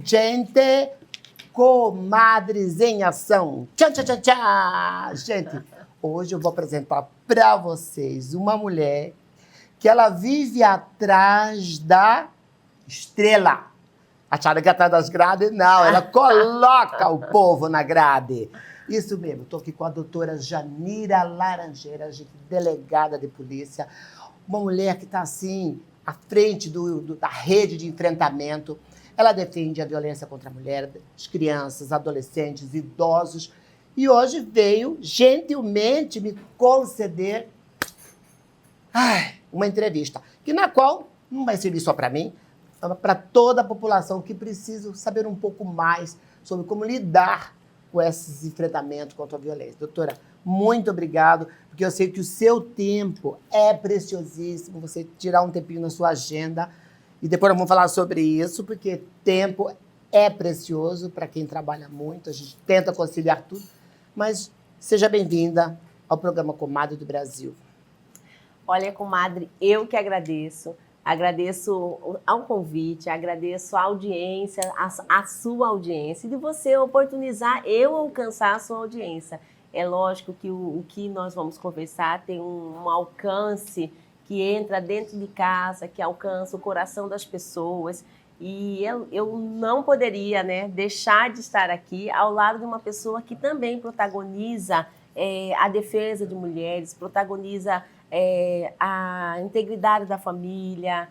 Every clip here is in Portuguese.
gente, comadres em ação. Tchau, tchau, tchau, tchau. Gente, hoje eu vou apresentar para vocês uma mulher que ela vive atrás da estrela. Acharam que atrás das grades? Não, ela coloca o povo na grade. Isso mesmo, estou aqui com a doutora Janira Laranjeiras, delegada de polícia. Uma mulher que está, assim, à frente da rede de enfrentamento. Ela defende a violência contra a mulher, as crianças, adolescentes, idosos. E hoje veio, gentilmente, me conceder uma entrevista, na qual não vai servir só para mim, para toda a população que precisa saber um pouco mais sobre como lidar com esses enfrentamentos contra a violência. Doutora, muito obrigado, porque eu sei que o seu tempo é preciosíssimo, você tirar um tempinho na sua agenda, e depois nós vamos falar sobre isso, porque tempo é precioso para quem trabalha muito, a gente tenta conciliar tudo, mas seja bem-vinda ao programa Comadre do Brasil. Olha, comadre, eu que agradeço. Agradeço ao convite, agradeço a audiência, a sua audiência, e de você oportunizar eu alcançar a sua audiência. É lógico que o que nós vamos conversar tem um alcance que entra dentro de casa, que alcança o coração das pessoas, e eu não poderia, né, deixar de estar aqui ao lado de uma pessoa que também protagoniza a defesa de mulheres, protagoniza a integridade da família,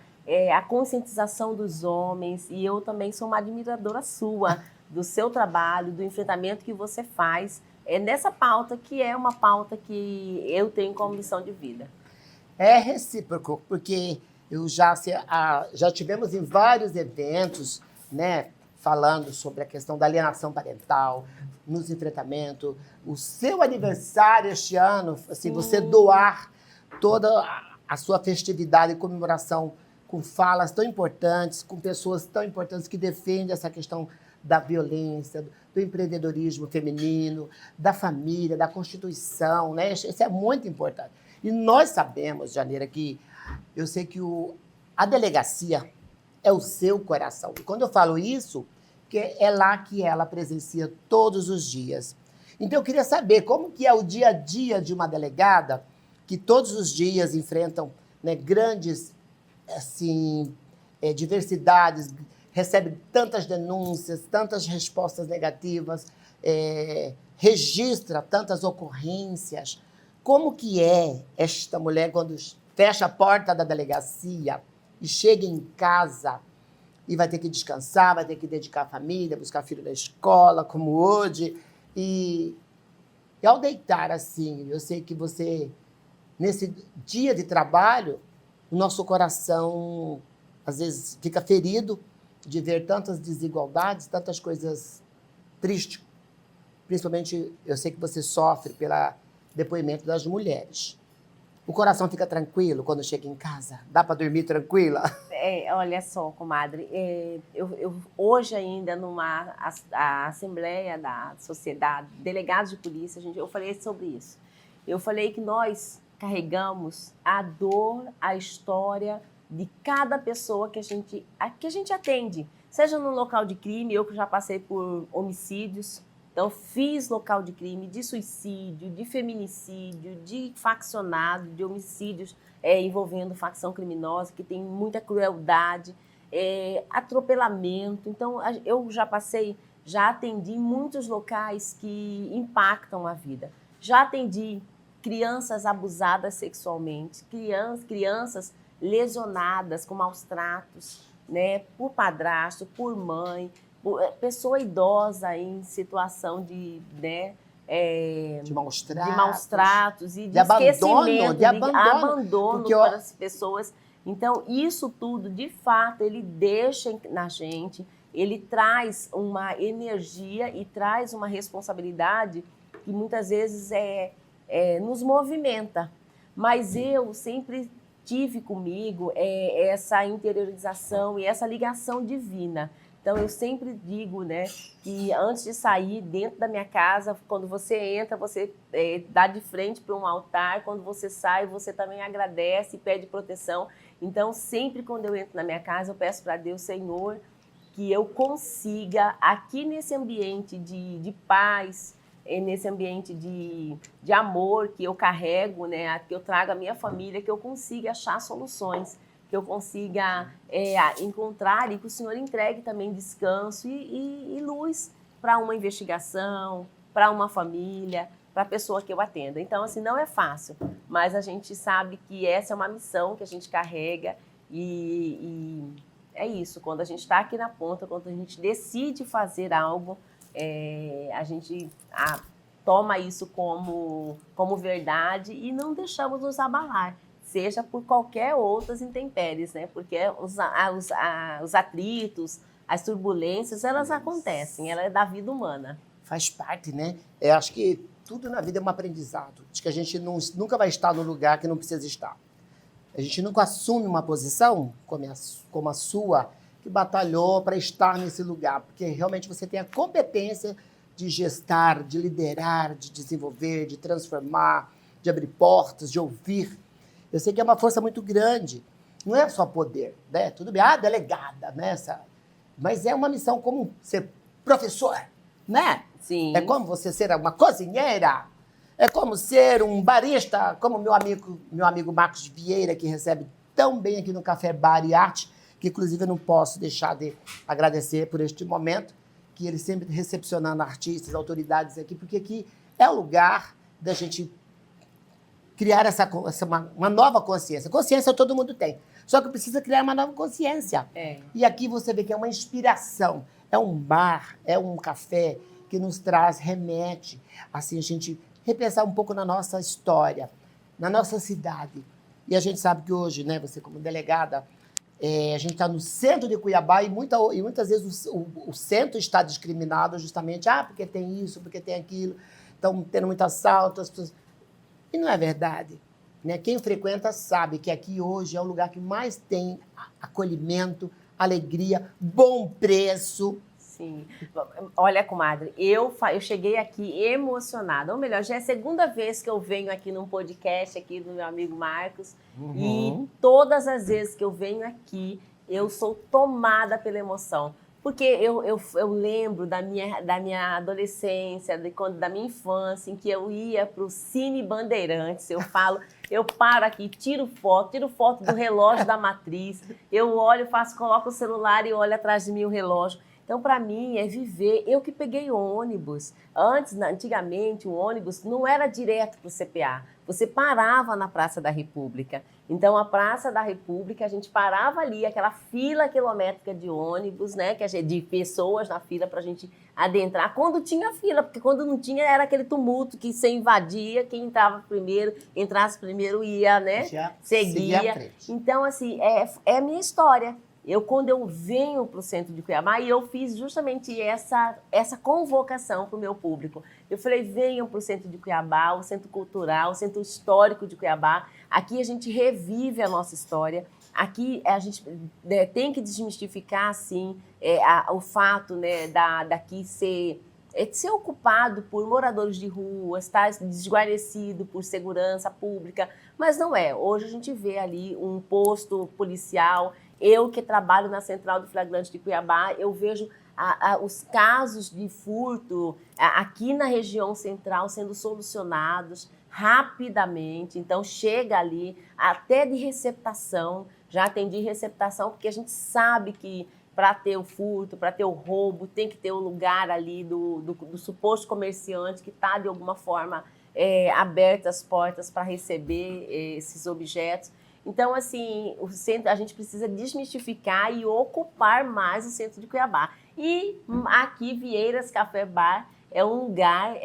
a conscientização dos homens, e eu também sou uma admiradora sua, do seu trabalho, do enfrentamento que você faz nessa pauta, que é uma pauta que eu tenho como missão de vida. É recíproco, porque já tivemos em vários eventos, né, falando sobre a questão da alienação parental, nos enfrentamentos. O seu aniversário este ano, assim, você doar toda a sua festividade e comemoração com falas tão importantes, com pessoas tão importantes que defendem essa questão da violência, do empreendedorismo feminino, da família, da Constituição, né? Isso é muito importante. E nós sabemos, Janeira, que eu sei que a delegacia é o seu coração. E quando eu falo isso, que é lá que ela presencia todos os dias. Então, eu queria saber como que é o dia a dia de uma delegada que todos os dias enfrentam, né, grandes assim, diversidades, recebe tantas denúncias, tantas respostas negativas, registra tantas ocorrências. Como que é esta mulher quando fecha a porta da delegacia e chega em casa e vai ter que descansar, vai ter que dedicar à família, buscar filho na escola, como hoje, e ao deitar assim, eu sei que você, nesse dia de trabalho, o nosso coração, às vezes, fica ferido de ver tantas desigualdades, tantas coisas tristes. Principalmente, eu sei que você sofre pelo depoimento das mulheres. O coração fica tranquilo quando chega em casa? Dá para dormir tranquila? Olha só, comadre, eu hoje ainda a Assembleia da Sociedade, delegados de polícia, eu falei sobre isso. Eu falei que nós carregamos a dor, a história de cada pessoa que a gente atende. Seja no local de crime, eu que já passei por homicídios, então fiz local de crime, de suicídio, de feminicídio, de faccionado, de homicídios envolvendo facção criminosa, que tem muita crueldade, atropelamento. Então, eu já atendi muitos locais que impactam a vida. Já atendi crianças abusadas sexualmente, crianças lesionadas com maus tratos, né, por padrasto, por mãe, pessoa idosa em situação de maus tratos e de esquecimento, de abandono para as pessoas. Então, isso tudo, de fato, ele deixa na gente, ele traz uma energia e traz uma responsabilidade que muitas vezes nos movimenta. Mas eu sempre tive comigo essa interiorização e essa ligação divina. Então, eu sempre digo, né, que antes de sair dentro da minha casa, quando você entra, você dá de frente para um altar. Quando você sai, você também agradece e pede proteção. Então, sempre quando eu entro na minha casa, eu peço para Deus, Senhor, que eu consiga, aqui nesse ambiente de paz, nesse ambiente de amor que eu carrego, né, que eu trago a minha família, que eu consiga achar soluções, que eu consiga encontrar e que o Senhor entregue também descanso e luz para uma investigação, para uma família, para a pessoa que eu atendo. Então, assim, não é fácil, mas a gente sabe que essa é uma missão que a gente carrega e é isso. Quando a gente está aqui na ponta, quando a gente decide fazer algo, a gente toma isso como verdade e não deixamos nos abalar, seja por qualquer outras intempéries, né? Porque os atritos, as turbulências, elas acontecem, ela é da vida humana. Faz parte, né? Eu acho que tudo na vida é um aprendizado. Acho que a gente nunca vai estar no lugar que não precisa estar. A gente nunca assume uma posição como a sua, que batalhou para estar nesse lugar, porque realmente você tem a competência de gestar, de liderar, de desenvolver, de transformar, de abrir portas, de ouvir. Eu sei que é uma força muito grande. Não é só poder, né? Tudo bem, delegada, né? Mas é uma missão como ser professor, né? Sim. É como você ser uma cozinheira, é como ser um barista, como meu amigo Marcos Vieira, que recebe tão bem aqui no Café Bar e Arte, que inclusive eu não posso deixar de agradecer por este momento, que ele sempre recepcionando artistas, autoridades aqui, porque aqui é o lugar da gente criar uma nova consciência. Consciência todo mundo tem, só que precisa criar uma nova consciência. E aqui você vê que é uma inspiração, é um bar, é um café que nos traz, remete, assim, a gente repensar um pouco na nossa história, na nossa cidade. E a gente sabe que hoje, né, você como delegada, a gente está no centro de Cuiabá e muitas vezes o centro está discriminado justamente, porque tem isso, porque tem aquilo, estão tendo muito assalto, as pessoas... E não é verdade, né? Quem frequenta sabe que aqui hoje é o lugar que mais tem acolhimento, alegria, bom preço. Sim. Olha, comadre, eu cheguei aqui emocionada. Ou melhor, já é a segunda vez que eu venho aqui num podcast aqui do meu amigo Marcos. E todas as vezes que eu venho aqui, eu sou tomada pela emoção. Porque eu lembro da minha adolescência, da minha infância, em que eu ia para o Cine Bandeirantes. Eu paro aqui, tiro foto do relógio da Matriz. Eu olho, coloco o celular e olho atrás de mim o relógio. Então, para mim, é viver. Eu que peguei ônibus. Antigamente, o ônibus não era direto para o CPA. Você parava na Praça da República. Então, a Praça da República, a gente parava ali, aquela fila quilométrica de ônibus, né, de pessoas na fila para a gente adentrar. Quando tinha fila, porque quando não tinha, era aquele tumulto que você invadia, quem entrasse primeiro ia, né, seguia. Então, assim, é a minha história. Quando eu venho para o centro de Cuiabá, e eu fiz justamente essa convocação para o meu público. Eu falei, venham para o centro de Cuiabá, o centro cultural, o centro histórico de Cuiabá. Aqui a gente revive a nossa história. Aqui a gente tem que desmistificar, sim, o fato, né, daqui ser ocupado por moradores de rua, estar desguarnecido por segurança pública, mas não é. Hoje a gente vê ali um posto policial. Eu que trabalho na Central do Flagrante de Cuiabá, eu vejo os casos de furto aqui na região central sendo solucionados rapidamente. Então, chega ali até de receptação. Já atendi receptação, porque a gente sabe que para ter o furto, para ter o roubo, tem que ter o lugar ali do suposto comerciante que está, de alguma forma, aberto as portas para receber esses objetos. Então, assim, a gente precisa desmistificar e ocupar mais o centro de Cuiabá. E aqui, Vieiras Café Bar é um lugar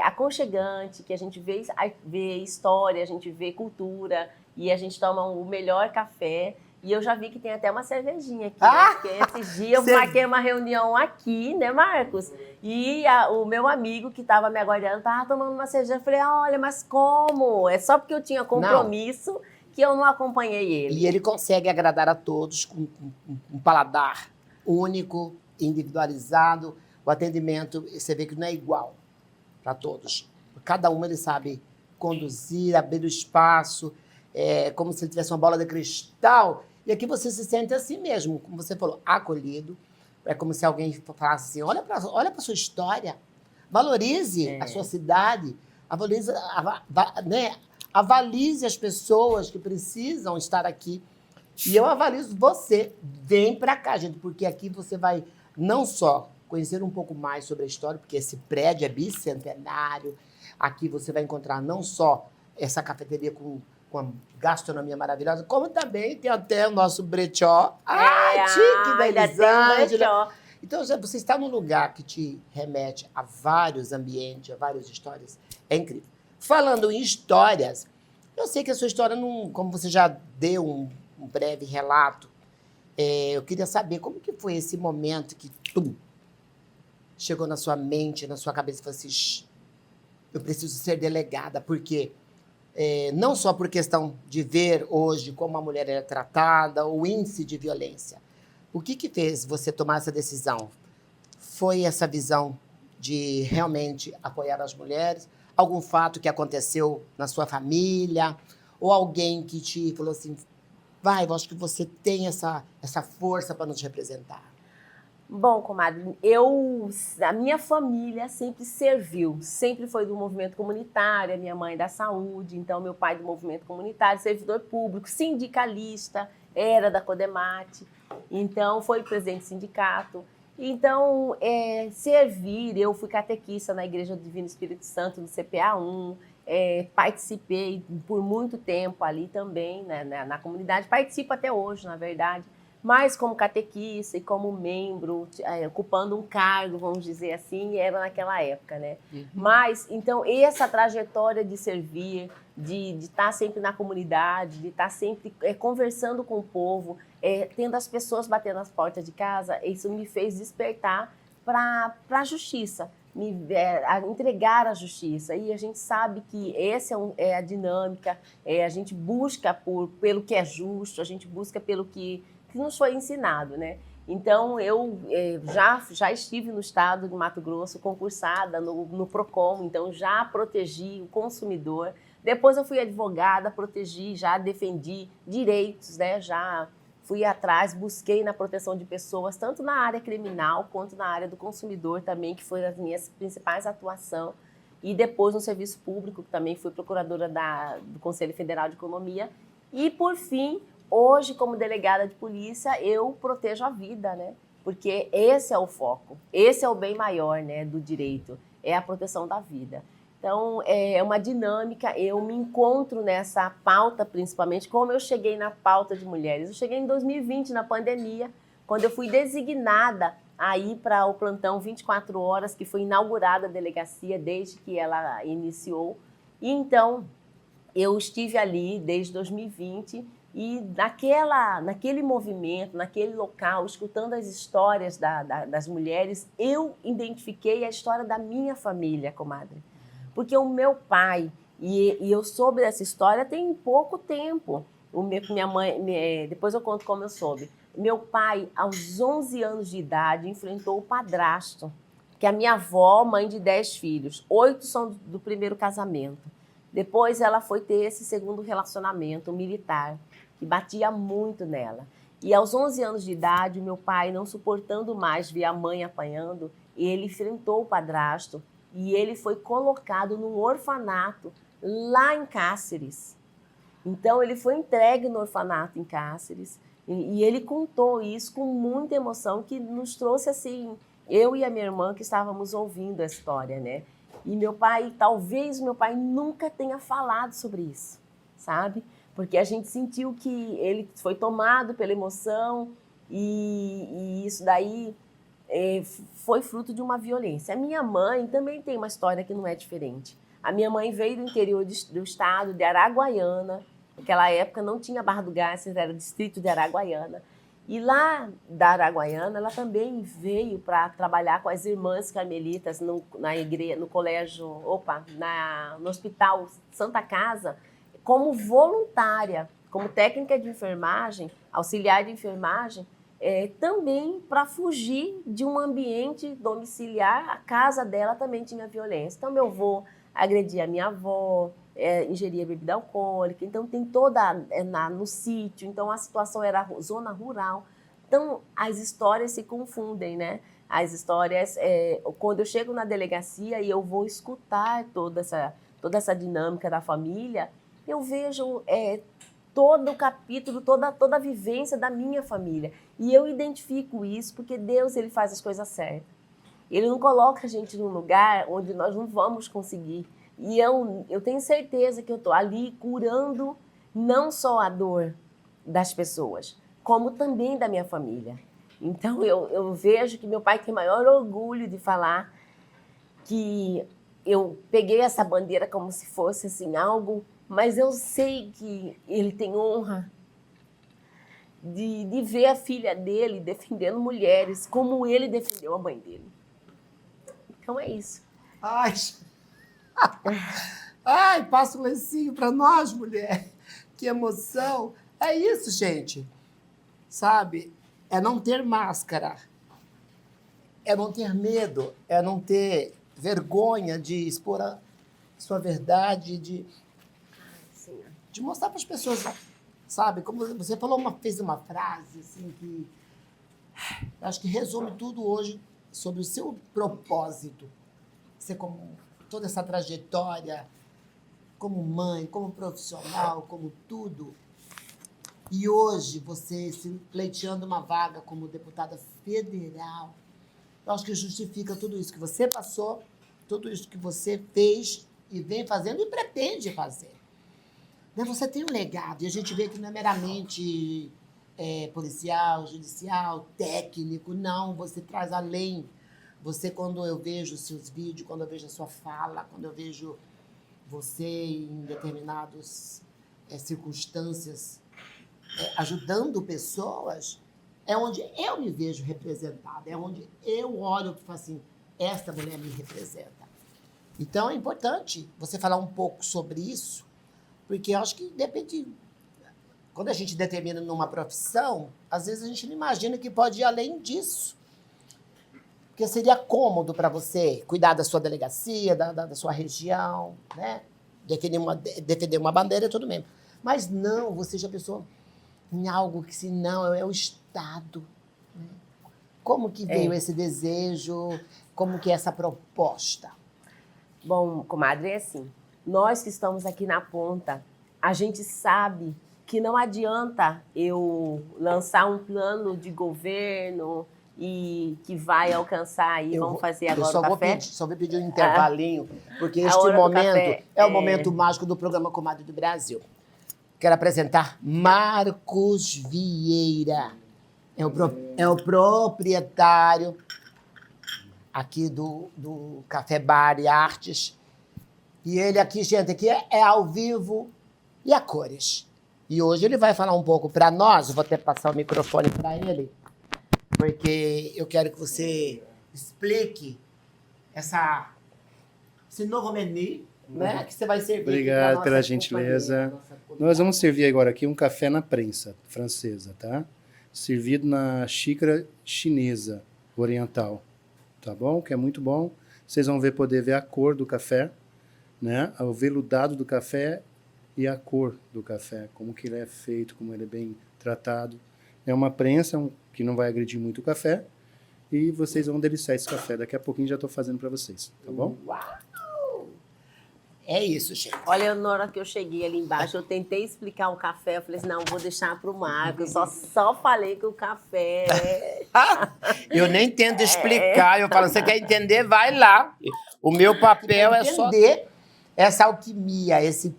aconchegante, que a gente vê história, a gente vê cultura e a gente toma o melhor café. E eu já vi que tem até uma cervejinha aqui, né? Porque esses dias eu marquei uma reunião aqui, né, Marcos? E o meu amigo que estava me aguardando estava tomando uma cerveja. Eu falei, olha, mas como? É só porque eu tinha compromisso que eu não acompanhei ele. E ele consegue agradar a todos com um paladar único, individualizado. O atendimento, você vê que não é igual para todos. Cada um ele sabe conduzir, abrir o espaço, como se ele tivesse uma bola de cristal. E aqui você se sente assim mesmo, como você falou, acolhido. É como se alguém falasse assim, olha para sua história, valorize a sua cidade, né? Avalize as pessoas que precisam estar aqui. E eu avalizo você. Vem para cá, gente, porque aqui você vai não só conhecer um pouco mais sobre a história, porque esse prédio é bicentenário. Aqui você vai encontrar não só essa cafeteria com a gastronomia maravilhosa, como também tem até o nosso brechó. Chique da Elisângela. Então, você está num lugar que te remete a vários ambientes, a várias histórias. É incrível. Falando em histórias, eu sei que a sua história, não, como você já deu um breve relato, eu queria saber como que foi esse momento que chegou na sua mente, na sua cabeça e falou assim, eu preciso ser delegada, porque não só por questão de ver hoje como a mulher é tratada, o índice de violência. O que fez você tomar essa decisão? Foi essa visão de realmente apoiar as mulheres? Algum fato que aconteceu na sua família? Ou alguém que te falou assim, vai, eu acho que você tem essa força para nos representar? Bom, comadre, a minha família sempre serviu, sempre foi do movimento comunitário, a minha mãe da saúde, então meu pai do movimento comunitário, servidor público, sindicalista, era da Codemate, então foi presidente do sindicato. Então, servir, eu fui catequista na Igreja do Divino Espírito Santo, do CPA1, participei por muito tempo ali também, né, na comunidade, participo até hoje, na verdade, mas como catequista e como membro, ocupando um cargo, vamos dizer assim, era naquela época, né? Uhum. Mas, então, essa trajetória de servir, de estar sempre na comunidade, de estar sempre conversando com o povo, tendo as pessoas batendo nas portas de casa, isso me fez despertar para a justiça, a entregar a justiça. E a gente sabe que essa é a dinâmica, a gente busca pelo que é justo, a gente busca pelo que nos foi ensinado, né? Então, eu já estive no estado de Mato Grosso, concursada no PROCON, então já protegi o consumidor. Depois eu fui advogada, protegi, já defendi direitos, né? Já fui atrás, busquei na proteção de pessoas, tanto na área criminal quanto na área do consumidor também, que foi as minhas principais atuações. E depois no serviço público, que também fui procuradora do Conselho Federal de Economia. E, por fim, hoje, como delegada de polícia, eu protejo a vida, né? Porque esse é o foco, esse é o bem maior, né, do direito, é a proteção da vida. Então, é uma dinâmica, eu me encontro nessa pauta, principalmente, como eu cheguei na pauta de mulheres. Eu cheguei em 2020, na pandemia, quando eu fui designada a ir para o plantão 24 horas, que foi inaugurada a delegacia desde que ela iniciou. E, então, eu estive ali desde 2020, e naquele movimento, naquele local, escutando as histórias das mulheres, eu identifiquei a história da minha família, comadre. Porque o meu pai, e eu soube dessa história tem pouco tempo. Minha mãe, depois eu conto como eu soube. Meu pai, aos 11 anos de idade, enfrentou o padrasto, que é a minha avó, mãe de 10 filhos. 8 são do primeiro casamento. Depois ela foi ter esse segundo relacionamento, um militar, que batia muito nela. E aos 11 anos de idade, meu pai, não suportando mais ver a mãe apanhando, ele enfrentou o padrasto e ele foi colocado num orfanato lá em Cáceres. Então, ele foi entregue no orfanato em Cáceres e ele contou isso com muita emoção, que nos trouxe assim, eu e a minha irmã que estávamos ouvindo a história, né? E meu pai, talvez meu pai nunca tenha falado sobre isso, sabe? Porque a gente sentiu que ele foi tomado pela emoção e isso daí foi fruto de uma violência. A minha mãe também tem uma história que não é diferente. A minha mãe veio do interior do estado de Araguaiana. Naquela época não tinha Barra do Garças, era distrito de Araguaiana. E lá da Araguaiana, ela também veio para trabalhar com as irmãs carmelitas na igreja, no colégio, no Hospital Santa Casa, como voluntária, como técnica de enfermagem, auxiliar de enfermagem, também para fugir de um ambiente domiciliar. A casa dela também tinha violência. Então, meu avô agredia a minha avó, ingeria bebida alcoólica, então tem toda no sítio, então a situação era zona rural. Então, as histórias se confundem, né? As histórias, quando eu chego na delegacia e eu vou escutar toda essa dinâmica da família, eu vejo todo o capítulo, toda a vivência da minha família. E eu identifico isso porque Deus, ele faz as coisas certas. Ele não coloca a gente num lugar onde nós não vamos conseguir. E eu tenho certeza que eu estou ali curando não só a dor das pessoas, como também da minha família. Então, eu vejo que meu pai tem maior orgulho de falar que eu peguei essa bandeira como se fosse assim, algo, mas eu sei que ele tem honra de ver a filha dele defendendo mulheres como ele defendeu a mãe dele. Então é isso. Ai, ai, passa um lencinho para nós, mulher. Que emoção. É isso, gente. Sabe? É não ter máscara. É não ter medo. É não ter vergonha de expor a sua verdade, de mostrar para as pessoas, sabe? Como você falou, fez uma frase assim que acho que resume tudo hoje sobre o seu propósito. Você, como toda essa trajetória, como mãe, como profissional, como tudo. E hoje, você se pleiteando uma vaga como deputada federal, eu acho que justifica tudo isso que você passou, tudo isso que você fez e vem fazendo e pretende fazer. Você tem um legado, e a gente vê que não é meramente policial, judicial, técnico, não, você traz além. Você, quando eu vejo os seus vídeos, quando eu vejo a sua fala, quando eu vejo você em determinadas circunstâncias ajudando pessoas, é onde eu me vejo representada, é onde eu olho e falo assim, esta mulher me representa. Então, é importante você falar um pouco sobre isso, porque eu acho que depende. Quando a gente determina numa profissão, às vezes a gente não imagina que pode ir além disso. Porque seria cômodo para você cuidar da sua delegacia, da sua região, né? Defender uma bandeira e tudo mesmo. Mas não, você já pensou em algo que, se não, é o Estado. Né? Como que veio esse desejo? Como que é essa proposta? Bom, comadre, é assim. Nós que estamos aqui na ponta, a gente sabe que não adianta eu lançar um plano de governo e que vai alcançar aí, vamos fazer agora o café? Só vou pedir um intervalinho, porque este momento é o momento mágico do programa Comadre do Brasil. Quero apresentar Marcos Vieira. É o proprietário aqui do Café Bar e Artes. E ele aqui, gente, aqui é ao vivo e a cores. E hoje ele vai falar um pouco para nós, eu vou até passar o microfone para ele, porque eu quero que você explique esse novo menu, né, que você vai servir. Obrigado pela gentileza. Nós vamos servir agora aqui um café na prensa francesa, tá? Servido na xícara chinesa, oriental, tá bom? Que é muito bom. Vocês vão poder ver a cor do café, né? O veludado do café e a cor do café, como que ele é feito, como ele é bem tratado. É uma prensa que não vai agredir muito o café e vocês vão deliciar esse café. Daqui a pouquinho já estou fazendo para vocês, tá bom? Uau! É isso, gente. Olha, na hora que eu cheguei ali embaixo, eu tentei explicar o café, eu falei assim, não, vou deixar para o Marcos, eu só falei que o café... Eu nem tento explicar, eu falo, você quer entender, vai lá. O meu papel é só entender essa alquimia, esse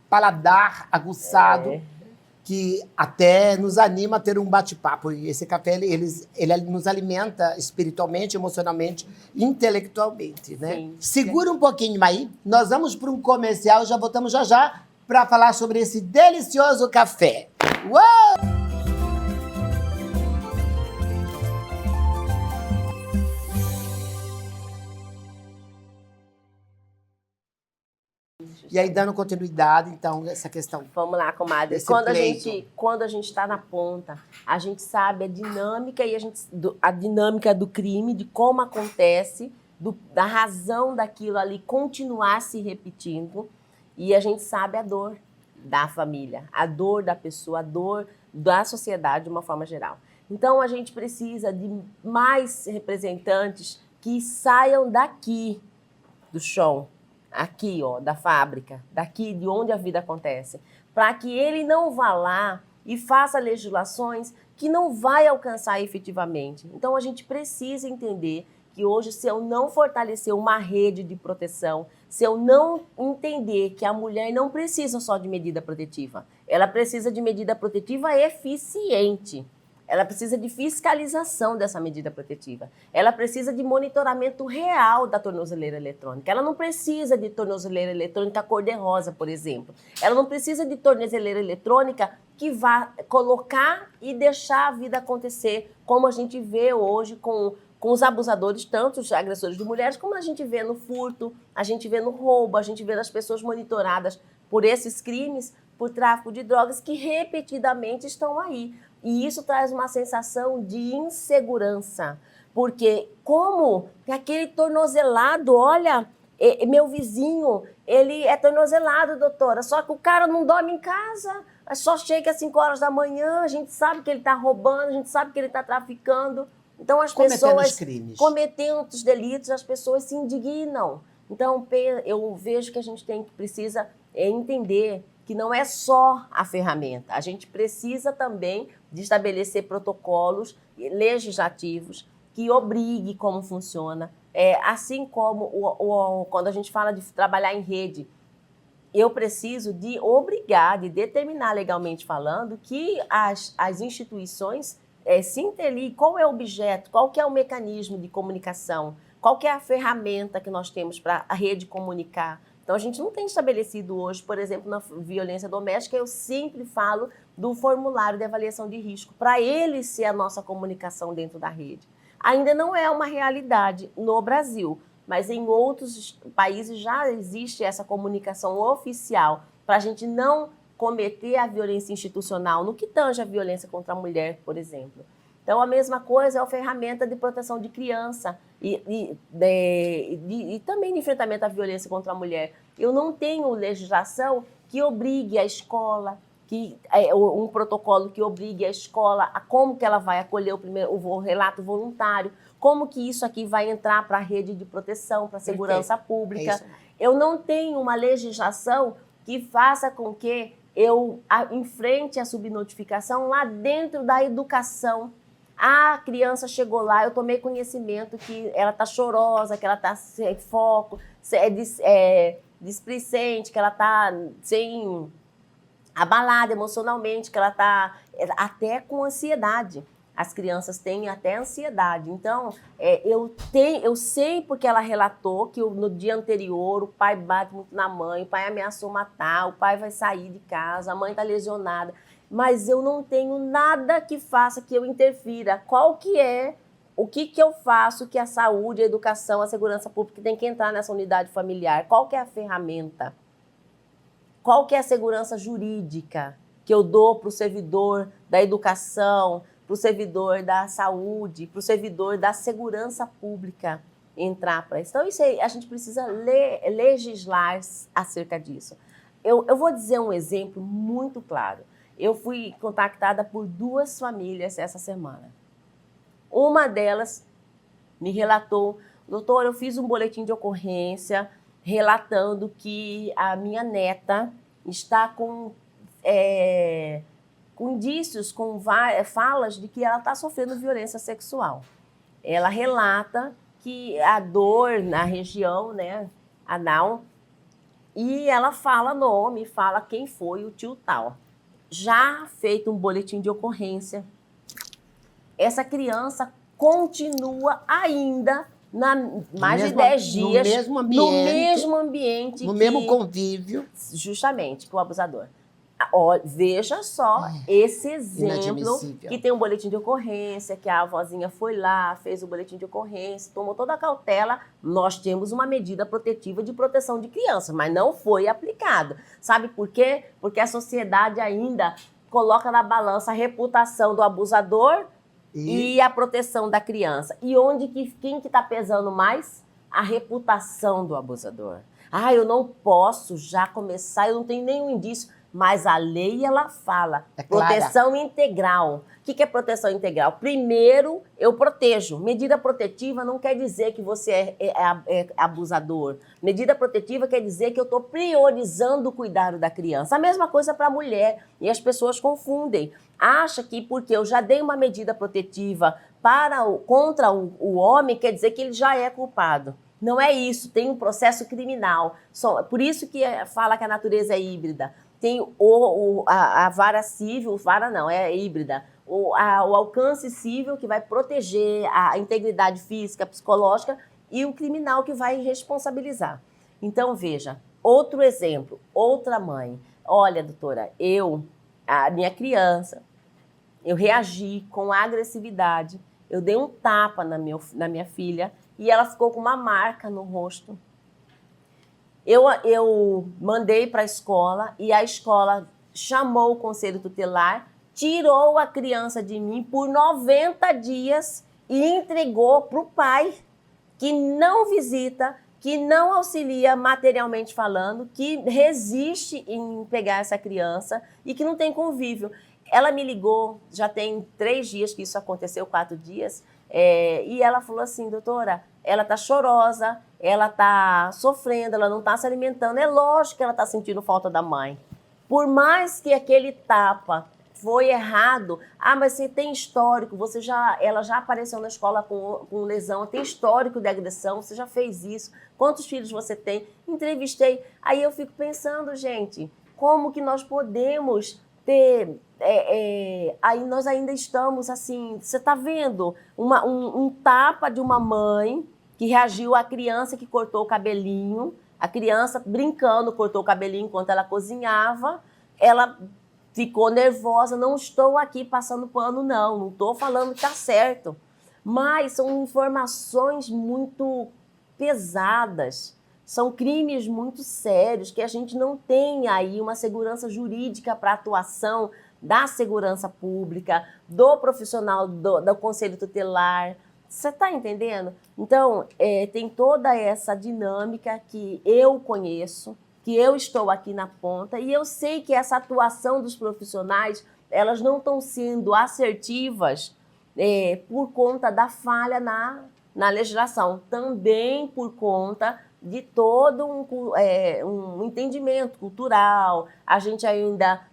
paladar aguçado, que até nos anima a ter um bate-papo. E esse café, ele nos alimenta espiritualmente, emocionalmente, intelectualmente, né? Sim. Segura um pouquinho aí, nós vamos para um comercial, já voltamos já para falar sobre esse delicioso café. Uou! E aí, dando continuidade, então, essa questão. Vamos lá, comadre. Quando a gente está na ponta, a gente sabe a dinâmica a dinâmica do crime, de como acontece, da razão daquilo ali continuar se repetindo, e a gente sabe a dor da família, a dor da pessoa, a dor da sociedade de uma forma geral. Então, a gente precisa de mais representantes que saiam daqui do chão, aqui, ó, da fábrica, daqui de onde a vida acontece, para que ele não vá lá e faça legislações que não vai alcançar efetivamente. Então, a gente precisa entender que hoje, se eu não fortalecer uma rede de proteção, se eu não entender que a mulher não precisa só de medida protetiva, ela precisa de medida protetiva eficiente. Ela precisa de fiscalização dessa medida protetiva. Ela precisa de monitoramento real da tornozeleira eletrônica. Ela não precisa de tornozeleira eletrônica cor-de-rosa, por exemplo. Ela não precisa de tornozeleira eletrônica que vá colocar e deixar a vida acontecer, como a gente vê hoje com os abusadores, tanto os agressores de mulheres, como a gente vê no furto, a gente vê no roubo, a gente vê as pessoas monitoradas por esses crimes, por tráfico de drogas, que repetidamente estão aí. E isso traz uma sensação de insegurança, porque como aquele tornozelado, olha, meu vizinho, ele é tornozelado, doutora, só que o cara não dorme em casa, só chega às 5 horas da manhã, a gente sabe que ele está roubando, a gente sabe que ele está traficando. Então, as pessoas cometendo os delitos, as pessoas se indignam. Então, eu vejo que a gente precisa entender que não é só a ferramenta. A gente precisa também de estabelecer protocolos legislativos que obriguem como funciona. Assim como quando a gente fala de trabalhar em rede, eu preciso de obrigar, de determinar legalmente falando que as instituições se interliguem. Qual é o objeto, qual que é o mecanismo de comunicação, qual que é a ferramenta que nós temos para a rede comunicar. Então, a gente não tem estabelecido hoje, por exemplo, na violência doméstica, eu sempre falo do formulário de avaliação de risco, para ele ser a nossa comunicação dentro da rede. Ainda não é uma realidade no Brasil, mas em outros países já existe essa comunicação oficial para a gente não cometer a violência institucional, no que tange a violência contra a mulher, por exemplo. Então, a mesma coisa é a ferramenta de proteção de criança e também de enfrentamento à violência contra a mulher. Eu não tenho legislação que obrigue a escola, um protocolo que obrigue a escola a como que ela vai acolher o relato voluntário, como que isso aqui vai entrar para a rede de proteção, para a segurança pública. Eu não tenho uma legislação que faça com que eu enfrente a subnotificação lá dentro da educação. A criança chegou lá, eu tomei conhecimento que ela está chorosa, que ela está sem foco, displicente, que ela está sem abalada emocionalmente, que ela está até com ansiedade. As crianças têm até ansiedade. Então, eu sei porque ela relatou que no dia anterior o pai bate muito na mãe, o pai ameaçou matar, o pai vai sair de casa, a mãe está lesionada. Mas eu não tenho nada que faça que eu interfira. O que eu faço que a saúde, a educação, a segurança pública tem que entrar nessa unidade familiar? Qual que é a ferramenta? Qual que é a segurança jurídica que eu dou para o servidor da educação, para o servidor da saúde, para o servidor da segurança pública entrar para isso? Então, isso aí, a gente precisa legislar acerca disso. Eu vou dizer um exemplo muito claro. Eu fui contactada por 2 famílias essa semana. Uma delas me relatou, doutor, eu fiz um boletim de ocorrência relatando que a minha neta está com indícios, com falas de que ela está sofrendo violência sexual. Ela relata que a dor na região, né, anal, e ela fala nome, fala quem foi o tio tal. Já feito um boletim de ocorrência, essa criança continua ainda mais de 10 dias no mesmo ambiente, no mesmo convívio, justamente, com o abusador. Veja só esse exemplo, que tem um boletim de ocorrência, que a avózinha foi lá, fez o boletim de ocorrência, tomou toda a cautela. Nós temos uma medida protetiva de proteção de criança, mas não foi aplicado. Sabe por quê? Porque a sociedade ainda coloca na balança a reputação do abusador e a proteção da criança. E quem que está pesando mais? A reputação do abusador. Eu não posso já começar, eu não tenho nenhum indício. mas a lei, ela fala, É clara. proteção integral. O que é proteção integral? Primeiro, eu protejo. Medida protetiva não quer dizer que você é abusador. Medida protetiva quer dizer que eu estou priorizando o cuidado da criança. A mesma coisa para a mulher. E as pessoas confundem. Acha que porque eu já dei uma medida protetiva contra o homem, quer dizer que ele já é culpado. Não é isso, tem um processo criminal. Por isso que fala que a natureza é híbrida. Tem a vara civil, vara não, é híbrida. O alcance civil que vai proteger a integridade física, psicológica, e o criminal que vai responsabilizar. Então, veja, outro exemplo, outra mãe. Olha, doutora, a minha criança, eu reagi com agressividade, eu dei um tapa na minha filha e ela ficou com uma marca no rosto. Eu mandei para a escola e a escola chamou o conselho tutelar, tirou a criança de mim por 90 dias e entregou para o pai, que não visita, que não auxilia materialmente falando, que resiste em pegar essa criança e que não tem convívio. Ela me ligou, já tem 3 dias que isso aconteceu, 4 dias, e ela falou assim, doutora, ela está chorosa, ela está sofrendo, ela não está se alimentando. É lógico que ela está sentindo falta da mãe. Por mais que aquele tapa foi errado, mas você tem histórico, ela já apareceu na escola com lesão, tem histórico de agressão, você já fez isso, quantos filhos você tem? Entrevistei. Aí eu fico pensando, gente, como que nós podemos ter... aí nós ainda estamos assim, você está vendo um tapa de uma mãe que reagiu à criança que cortou o cabelinho, a criança brincando cortou o cabelinho enquanto ela cozinhava, ela ficou nervosa, não estou aqui passando pano não estou falando que está certo, mas são informações muito pesadas, são crimes muito sérios que a gente não tem aí uma segurança jurídica para atuação da segurança pública, do profissional do conselho tutelar. Você está entendendo? Então, tem toda essa dinâmica que eu conheço, que eu estou aqui na ponta, e eu sei que essa atuação dos profissionais, elas não estão sendo assertivas por conta da falha na legislação, também por conta de todo um entendimento cultural. A gente ainda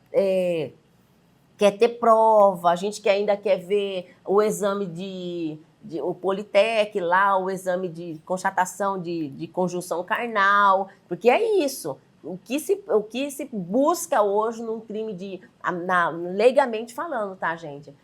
quer ter prova, a gente ainda quer ver o exame o Politec lá, o exame de constatação de conjunção carnal, porque é isso. O que se busca hoje num crime legalmente falando, tá, gente?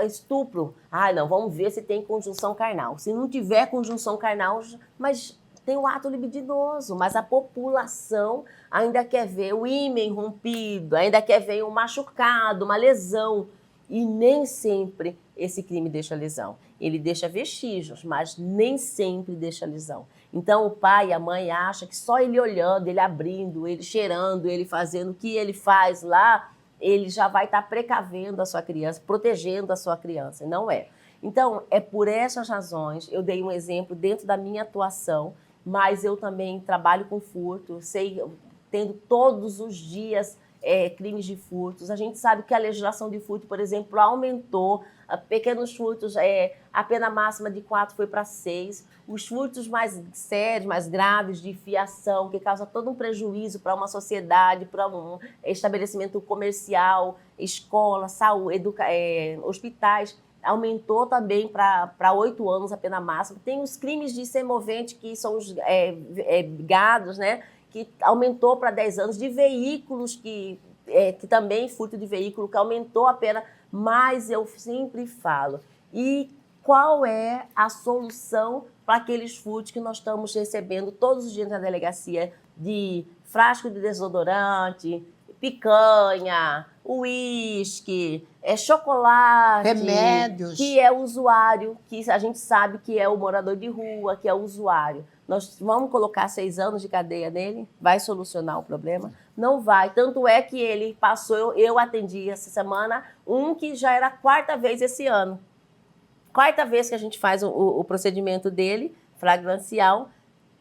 Estupro. Não, vamos ver se tem conjunção carnal. Se não tiver conjunção carnal, mas tem o ato libidinoso, mas a população ainda quer ver o ímen rompido, ainda quer ver um machucado, uma lesão. E nem sempre esse crime deixa lesão. Ele deixa vestígios, mas nem sempre deixa lesão. Então o pai e a mãe acham que só ele olhando, ele abrindo, ele cheirando, ele fazendo o que ele faz lá, ele já vai estar precavendo a sua criança, protegendo a sua criança. E não é. Então, é por essas razões, eu dei um exemplo dentro da minha atuação, mas eu também trabalho com furto, tendo todos os dias crimes de furtos. A gente sabe que a legislação de furto, por exemplo, aumentou. Pequenos furtos, a pena máxima de 4 foi para 6. Os furtos mais sérios, mais graves, de fiação, que causa todo um prejuízo para uma sociedade, para um estabelecimento comercial, escola, saúde, hospitais, aumentou também para 8 anos a pena máxima. Tem os crimes de semovente, que são os gados, né? Que aumentou para 10 anos, de veículos, que também furto de veículo, que aumentou a pena, mas eu sempre falo, e qual é a solução para aqueles furtos que nós estamos recebendo todos os dias na delegacia, de frasco de desodorante, picanha, uísque, chocolate, remédios, que é o usuário, que a gente sabe que é o morador de rua, que é o usuário. Nós vamos colocar 6 anos de cadeia nele? Vai solucionar o problema? Não vai. Tanto é que ele passou, eu atendi essa semana, que já era a 4ª vez esse ano. 4ª vez que a gente faz o procedimento dele, flagrancial.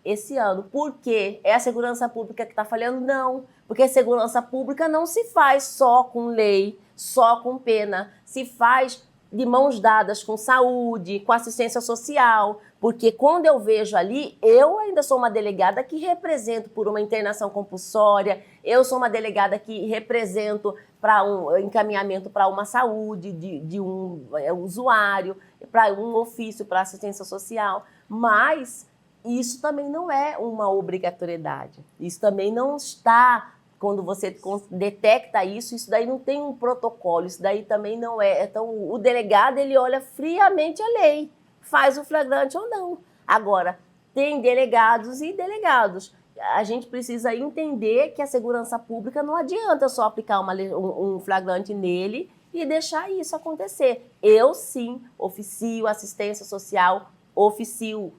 esse ano. Por quê? É a segurança pública que está falhando? Não, porque a segurança pública não se faz só com lei, só com pena, se faz de mãos dadas com saúde, com assistência social, porque quando eu vejo ali, eu ainda sou uma delegada que represento por uma internação compulsória, eu sou uma delegada que represento para um encaminhamento para uma saúde de um usuário, para um ofício para assistência social, mas isso também não é uma obrigatoriedade, isso também não está... Quando você detecta isso, isso daí não tem um protocolo, isso daí também não é. Então, o delegado, ele olha friamente a lei, faz o flagrante ou não. Agora, tem delegados e delegados. A gente precisa entender que a segurança pública não adianta só aplicar um flagrante nele e deixar isso acontecer. Eu, sim, oficio assistência social, oficio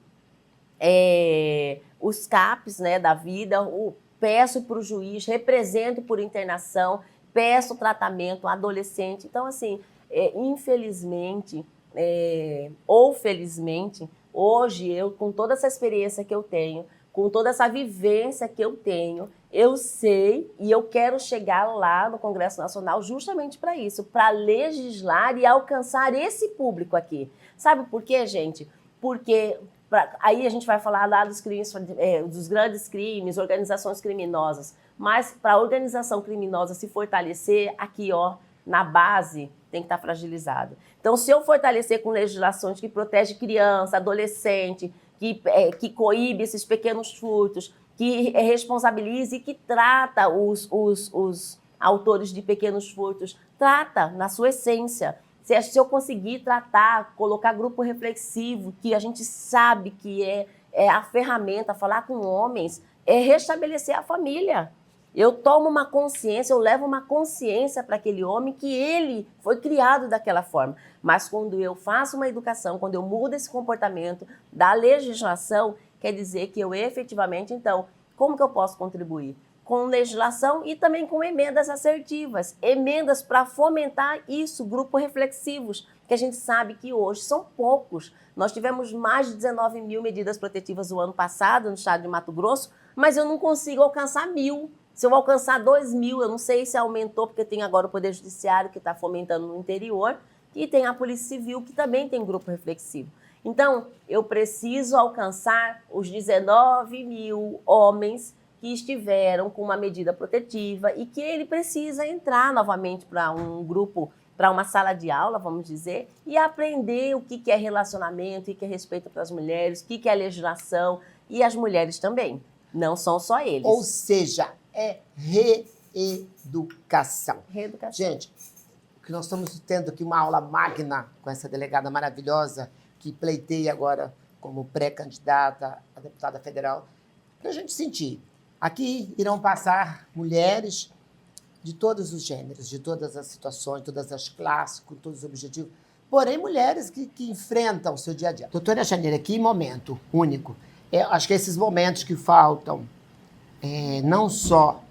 os CAPs, né, da vida, peço para o juiz, represento por internação, peço tratamento adolescente. Então, assim, infelizmente ou felizmente, hoje eu, com toda essa experiência que eu tenho, com toda essa vivência que eu tenho, eu sei e eu quero chegar lá no Congresso Nacional justamente para isso, para legislar e alcançar esse público aqui. Sabe por quê, gente? Porque... Aí a gente vai falar lá dos crimes, dos grandes crimes, organizações criminosas. Mas para a organização criminosa se fortalecer, aqui, ó, na base, tem que estar fragilizado. Então, se eu fortalecer com legislações que protegem criança, adolescente, que coíbe esses pequenos furtos, que responsabilize e que trata os autores de pequenos furtos, trata na sua essência. Se eu conseguir tratar, colocar grupo reflexivo, que a gente sabe que é a ferramenta, falar com homens, é restabelecer a família. Eu tomo uma consciência, eu levo uma consciência para aquele homem que ele foi criado daquela forma. Mas quando eu faço uma educação, quando eu mudo esse comportamento da legislação, quer dizer que eu efetivamente, então, como que eu posso contribuir? Com legislação e também com emendas assertivas, emendas para fomentar isso, grupos reflexivos, que a gente sabe que hoje são poucos. Nós tivemos mais de 19 mil medidas protetivas o ano passado no estado de Mato Grosso, mas eu não consigo alcançar 1.000. Se eu alcançar 2.000, eu não sei se aumentou, porque tem agora o Poder Judiciário que está fomentando no interior, e tem a Polícia Civil que também tem grupo reflexivo. Então, eu preciso alcançar os 19 mil homens que estiveram com uma medida protetiva e que ele precisa entrar novamente para um grupo, para uma sala de aula, vamos dizer, e aprender o que é relacionamento, o que é respeito para as mulheres, o que é legislação, e as mulheres também, não são só eles. Ou seja, é reeducação. Reeducação. Gente, que nós estamos tendo aqui uma aula magna com essa delegada maravilhosa que pleiteia agora como pré-candidata a deputada federal, para a gente sentir. Aqui irão passar mulheres de todos os gêneros, de todas as situações, todas as classes, com todos os objetivos, porém mulheres que enfrentam o seu dia a dia. Doutora Janeira, que momento único. Acho que esses momentos que faltam, não só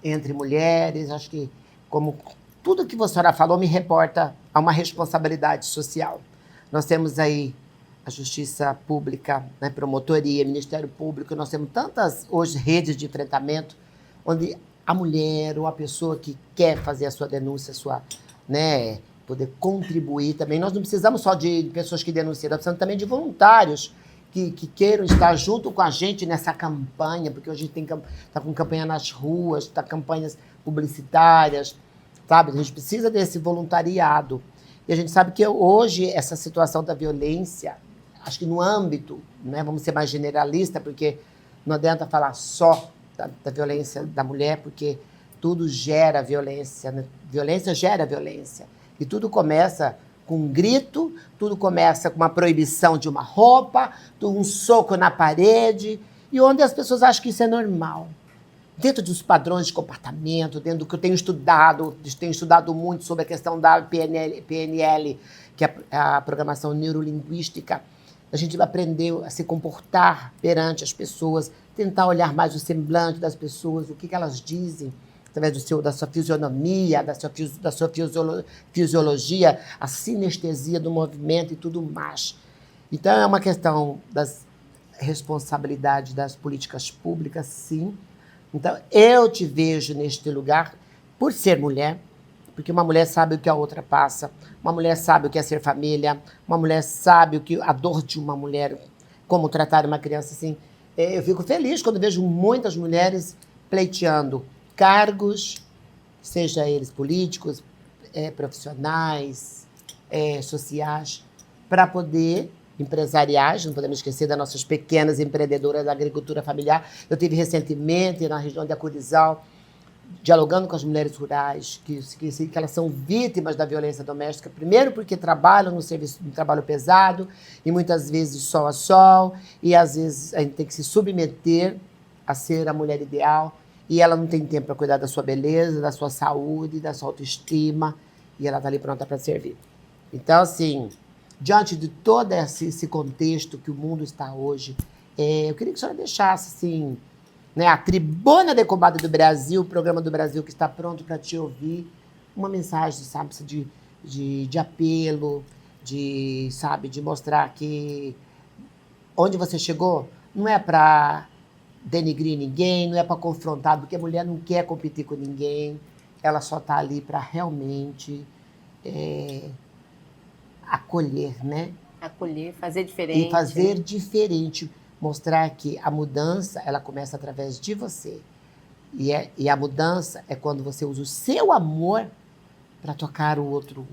entre mulheres, acho que como tudo que a senhora falou me reporta a uma responsabilidade social. Nós temos aí a Justiça Pública, né, Promotoria, Ministério Público, nós temos tantas, hoje, redes de enfrentamento, onde a mulher ou a pessoa que quer fazer a sua denúncia, né, poder contribuir também. Nós não precisamos só de pessoas que denunciam, nós precisamos também de voluntários que queiram estar junto com a gente nessa campanha, porque hoje a gente está com campanha nas ruas, está campanhas publicitárias, sabe? A gente precisa desse voluntariado. E a gente sabe que hoje essa situação da violência, acho que no âmbito, né, vamos ser mais generalista, porque não adianta falar só da violência da mulher, porque tudo gera violência, né? Violência gera violência. E tudo começa com um grito, tudo começa com uma proibição de uma roupa, um soco na parede, e onde as pessoas acham que isso é normal. Dentro dos padrões de comportamento, dentro do que eu tenho estudado muito sobre a questão da PNL, que é a programação neurolinguística, a gente vai aprender a se comportar perante as pessoas, tentar olhar mais o semblante das pessoas, o que elas dizem, através da sua fisionomia, da sua fisiologia, a sinestesia do movimento e tudo mais. Então, é uma questão responsabilidade das políticas públicas, sim. Então, eu te vejo neste lugar por ser mulher, porque uma mulher sabe o que a outra passa, uma mulher sabe o que é ser família, uma mulher sabe a dor de uma mulher, como tratar uma criança assim. Eu fico feliz quando vejo muitas mulheres pleiteando cargos, seja eles políticos, profissionais, sociais, para poder, empresariais, não podemos esquecer das nossas pequenas empreendedoras da agricultura familiar. Eu tive recentemente na região de Acurizal, dialogando com as mulheres rurais, que elas são vítimas da violência doméstica, primeiro porque trabalham no trabalho pesado, e muitas vezes sol a sol, e às vezes a gente tem que se submeter a ser a mulher ideal, e ela não tem tempo para cuidar da sua beleza, da sua saúde, da sua autoestima, e ela está ali pronta para servir. Então, assim, diante de todo esse contexto que o mundo está hoje, eu queria que a senhora deixasse, assim, né, a Tribuna de Combate do Brasil, o programa do Brasil que está pronto para te ouvir, uma mensagem, sabe, de apelo, sabe, de mostrar que onde você chegou não é para denigrir ninguém, não é para confrontar, porque a mulher não quer competir com ninguém, ela só está ali para realmente acolher, né? Acolher, fazer diferente. E fazer diferente. Mostrar que a mudança, ela começa através de você. E a mudança é quando você usa o seu amor para tocar o outro.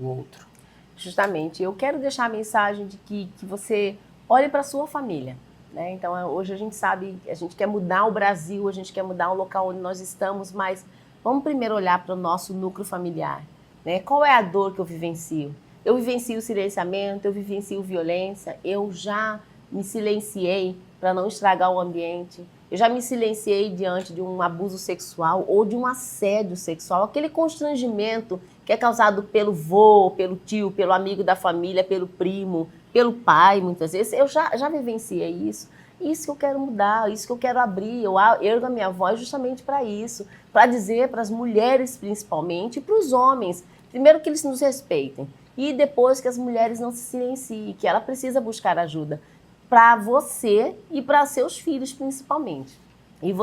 Justamente. Eu quero deixar a mensagem de que você olhe para a sua família. Né? Então, hoje a gente sabe, a gente quer mudar o Brasil, a gente quer mudar o local onde nós estamos, mas vamos primeiro olhar para o nosso núcleo familiar. Né? Qual é a dor que eu vivencio? Eu vivencio silenciamento, eu vivencio violência, eu já me silenciei para não estragar o ambiente. Eu já me silenciei diante de um abuso sexual ou de um assédio sexual, aquele constrangimento que é causado pelo vô, pelo tio, pelo amigo da família, pelo primo, pelo pai, muitas vezes. Eu já vivenciei isso. Isso que eu quero mudar, isso que eu quero abrir. Eu ergo a minha voz justamente para isso, para dizer para as mulheres principalmente e para os homens, primeiro que eles nos respeitem e depois que as mulheres não se silenciem, que ela precisa buscar ajuda para você e para seus filhos principalmente. E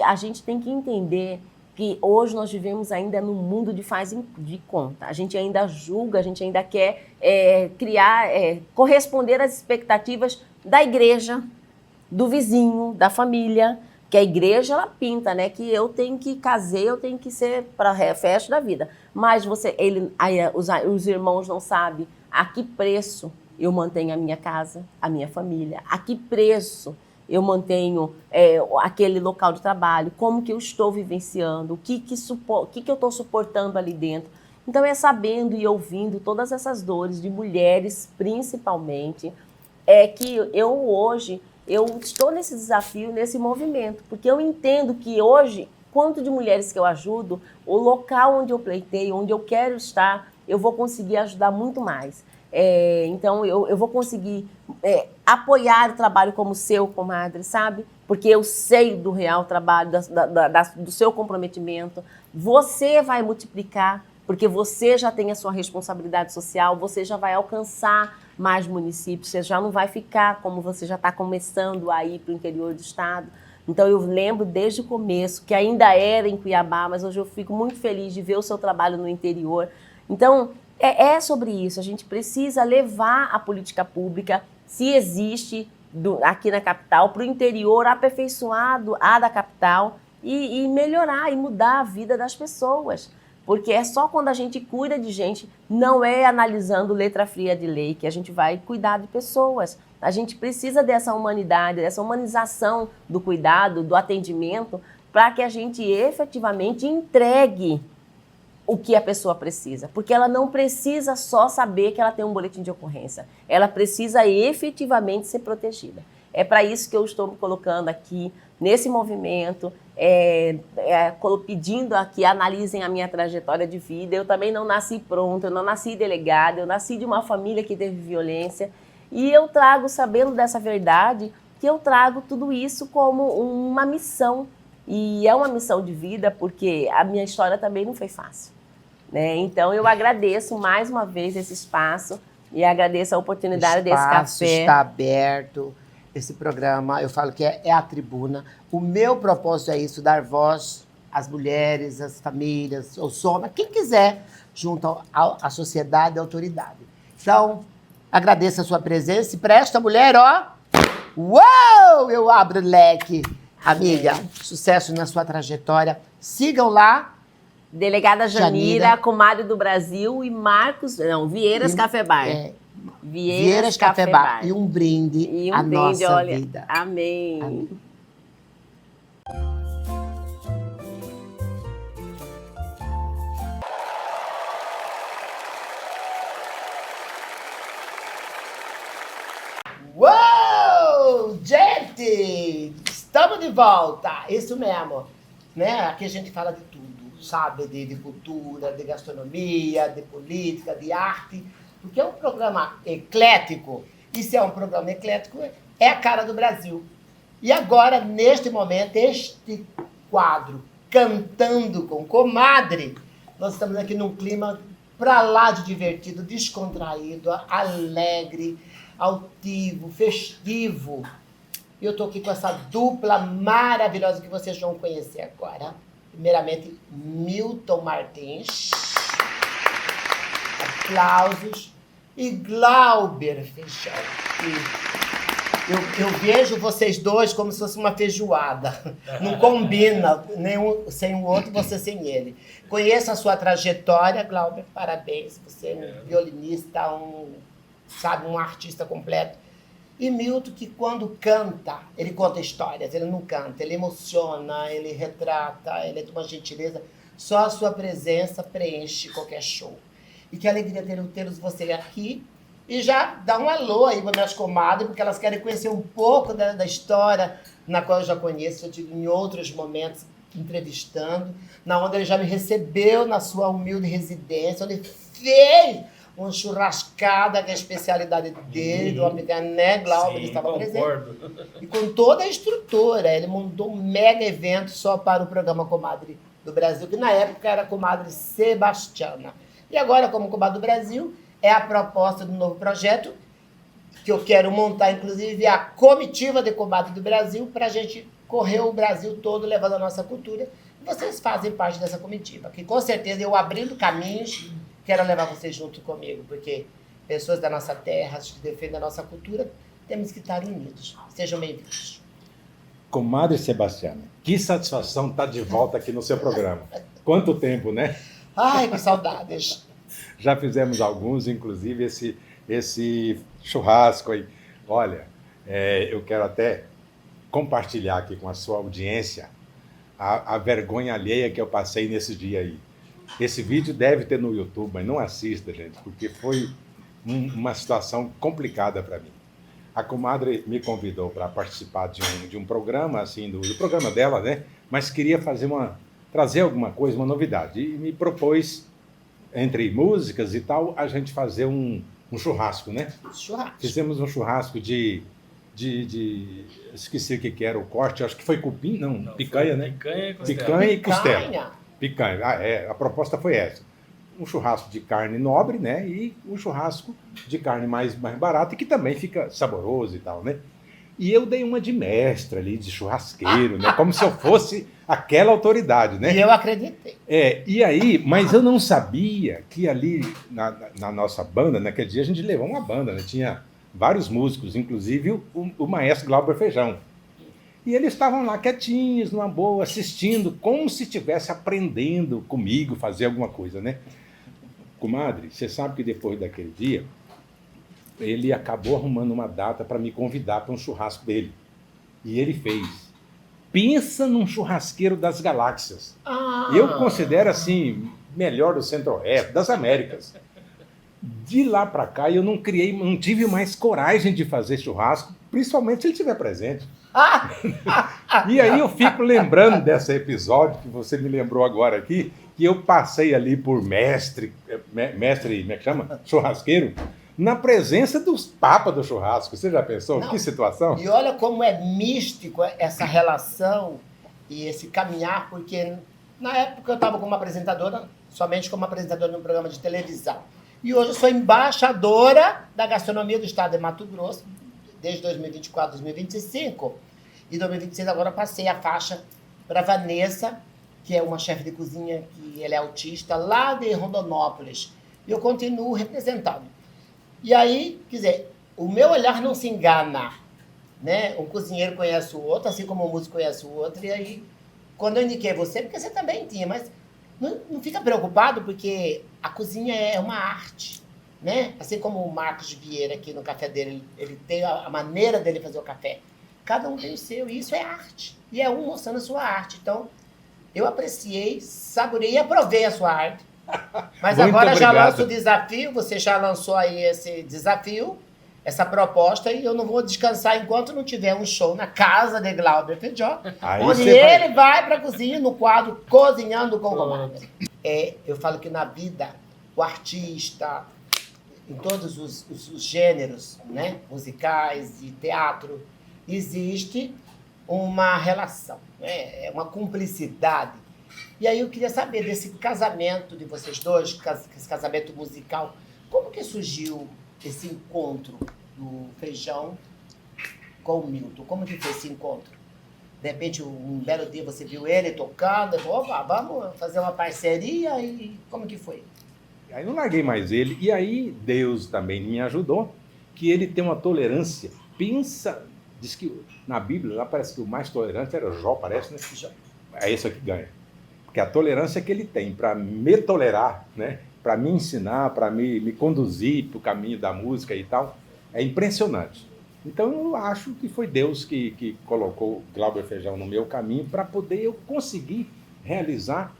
a gente tem que entender que hoje nós vivemos ainda num mundo de faz de conta. A gente ainda julga, a gente ainda quer corresponder às expectativas da igreja, do vizinho, da família, que a igreja ela pinta, né? Que eu tenho que casar, eu tenho que ser para o resto da vida. Mas os irmãos não sabem a que preço eu mantenho a minha casa, a minha família, a que preço eu mantenho aquele local de trabalho, como que eu estou vivenciando, o que eu estou suportando ali dentro. Então é sabendo e ouvindo todas essas dores de mulheres, principalmente, que eu estou nesse desafio, nesse movimento, porque eu entendo que hoje, quanto de mulheres que eu ajudo, o local onde eu pleiteio, onde eu quero estar, eu vou conseguir ajudar muito mais. Então, eu vou conseguir apoiar o trabalho como o seu, comadre, sabe? Porque eu sei do real trabalho, do seu comprometimento. Você vai multiplicar, porque você já tem a sua responsabilidade social, você já vai alcançar mais municípios, você já não vai ficar como você já está começando a ir para o interior do estado. Então, eu lembro desde o começo, que ainda era em Cuiabá, mas hoje eu fico muito feliz de ver o seu trabalho no interior. Então, é sobre isso, a gente precisa levar a política pública, se existe aqui na capital, para o interior, aperfeiçoado a da capital e melhorar e mudar a vida das pessoas. Porque é só quando a gente cuida de gente, não é analisando letra fria de lei, que a gente vai cuidar de pessoas. A gente precisa dessa humanidade, dessa humanização do cuidado, do atendimento, para que a gente efetivamente entregue o que a pessoa precisa, porque ela não precisa só saber que ela tem um boletim de ocorrência, ela precisa efetivamente ser protegida. É para isso que eu estou me colocando aqui, nesse movimento, pedindo a que analisem a minha trajetória de vida. Eu também não nasci pronta, eu não nasci delegada, eu nasci de uma família que teve violência, e eu trago, sabendo dessa verdade, que eu trago tudo isso como uma missão, e é uma missão de vida, porque a minha história também não foi fácil. Né? Então, eu agradeço mais uma vez esse espaço e agradeço a oportunidade desse café. O espaço está aberto. esse programa, eu falo que é a tribuna. O meu propósito é isso, dar voz às mulheres, às famílias, ao Soma, quem quiser, junto à sociedade e à autoridade. Então, agradeço a sua presença e para esta mulher, ó, uou, eu abro o leque. Amiga, sucesso na sua trajetória. Sigam lá. Delegada Janira, comadre do Brasil, e Vieiras Café Bar. Vieiras Café Bar. E um brinde à nossa olha, vida. Amém. Amém. Uou! Gente! Estamos de volta! Isso mesmo. Né? Aqui a gente fala de tudo, sabe? De cultura, de gastronomia, de política, de arte. Porque é um programa eclético. E se é um programa eclético, é a cara do Brasil. E agora, neste momento, este quadro, Cantando com Comadre, nós estamos aqui num clima pra lá de divertido, descontraído, alegre, altivo, festivo. E eu estou aqui com essa dupla maravilhosa que vocês vão conhecer agora. Primeiramente, Milton Martins. Aplausos. E Glauber Feijão. Eu vejo vocês dois como se fosse uma feijoada. Não combina nenhum sem o outro, você sem ele. Conheço a sua trajetória, Glauber, parabéns. Você é um violinista, um artista completo. E Milton, que quando canta, ele conta histórias, ele não canta, ele emociona, ele retrata, ele é de uma gentileza. Só a sua presença preenche qualquer show. E que alegria ter você aqui. E já dá um alô aí para minhas comadres, porque elas querem conhecer um pouco da história, na qual eu já conheço, eu tive em outros momentos entrevistando, na onde ele já me recebeu na sua humilde residência, onde fez uma churrascada, que é a especialidade dele, do amigo, né, Glauber, ele estava presente. E com toda a estrutura, ele montou um mega evento só para o programa Comadre do Brasil, que na época era Comadre Sebastiana. E agora, como Comadre do Brasil, é a proposta do novo projeto, que eu quero montar, inclusive, a comitiva de Comadre do Brasil, para a gente correr o Brasil todo levando a nossa cultura. E vocês fazem parte dessa comitiva, que com certeza eu abrindo caminhos, quero levar vocês junto comigo, porque pessoas da nossa terra, que defendem a nossa cultura, temos que estar unidos. Sejam bem-vindos. Comadre Sebastiana, que satisfação estar de volta aqui no seu programa. Quanto tempo, né? Ai, que saudades. Já fizemos alguns, inclusive esse churrasco aí. Olha, eu quero até compartilhar aqui com a sua audiência a vergonha alheia que eu passei nesse dia aí. Esse vídeo deve ter no YouTube, mas não assista, gente, porque foi uma situação complicada para mim. A comadre me convidou para participar de um programa, assim, do programa dela, né? Mas queria trazer alguma coisa, uma novidade. E me propôs, entre músicas e tal, a gente fazer um churrasco, né? Churrasco. Fizemos um churrasco esqueci o que era o corte, acho que foi cupim, não picanha, né? Picanha e costela. Picanha e costela. Picanha, a proposta foi essa. Um churrasco de carne nobre, né? E um churrasco de carne mais barata, e que também fica saboroso e tal, né? E eu dei uma de mestre ali, de churrasqueiro, né? Como se eu fosse aquela autoridade, né? E eu acreditei. E aí, mas eu não sabia que ali na nossa banda, naquele dia a gente levou uma banda, né? Tinha vários músicos, inclusive o maestro Glauber Feijão. E eles estavam lá quietinhos, numa boa, assistindo, como se estivesse aprendendo comigo fazer alguma coisa, né? Comadre, você sabe que depois daquele dia, ele acabou arrumando uma data para me convidar para um churrasco dele. E ele fez. Pensa num churrasqueiro das galáxias. Eu considero, assim, melhor do Centro-Oeste, das Américas. De lá para cá, eu não tive mais coragem de fazer churrasco, principalmente se ele estiver presente. E aí eu fico lembrando desse episódio que você me lembrou agora aqui, que eu passei ali por mestre, como é que chama? Churrasqueiro, na presença dos papas do churrasco. Você já pensou? Não. Que situação? E olha como é místico essa relação e esse caminhar, porque na época eu estava como apresentadora, somente como apresentadora de um programa de televisão. E hoje eu sou embaixadora da gastronomia do estado de Mato Grosso, desde 2024, 2025. E 2026 agora eu passei a faixa para Vanessa, que é uma chefe de cozinha, que ela é autista, lá de Rondonópolis. E eu continuo representando. E aí, quer dizer, o meu olhar não se engana, né? Um cozinheiro conhece o outro, assim como o músico conhece o outro. E aí, quando eu indiquei você, porque você também tinha, mas não fica preocupado, porque a cozinha é uma arte, né? Assim como o Marcos Vieira aqui no café dele, ele tem a maneira dele fazer o café. Cada um tem o seu, e isso é arte. E é um mostrando a sua arte. Então, eu apreciei, saboreei e aprovei a sua arte. Mas Muito agora já obrigado. lanço o desafio, você já lançou aí esse desafio, essa proposta, e eu não vou descansar enquanto não tiver um show na casa de Glauber Feijó, Aí onde você vai- ele vai para a cozinha no quadro Cozinhando com Comadre. Eu falo que na vida, o artista, em todos os gêneros, né, musicais e teatro, existe uma relação, né, uma cumplicidade. E aí eu queria saber desse casamento de vocês dois, esse casamento musical, como que surgiu esse encontro do Feijão com o Milton? Como que foi esse encontro? De repente, um belo dia você viu ele tocando, e falou, opa, vamos fazer uma parceria, e como que foi? Aí não larguei mais ele. E aí Deus também me ajudou, que ele tem uma tolerância. Pensa, diz que na Bíblia lá parece que o mais tolerante era Jó, parece, né? É esse que ganha. Porque a tolerância que ele tem para me tolerar, né? Para me ensinar, para me conduzir para o caminho da música e tal, é impressionante. Então eu acho que foi Deus que colocou o Glauber Feijão no meu caminho para poder eu conseguir realizar,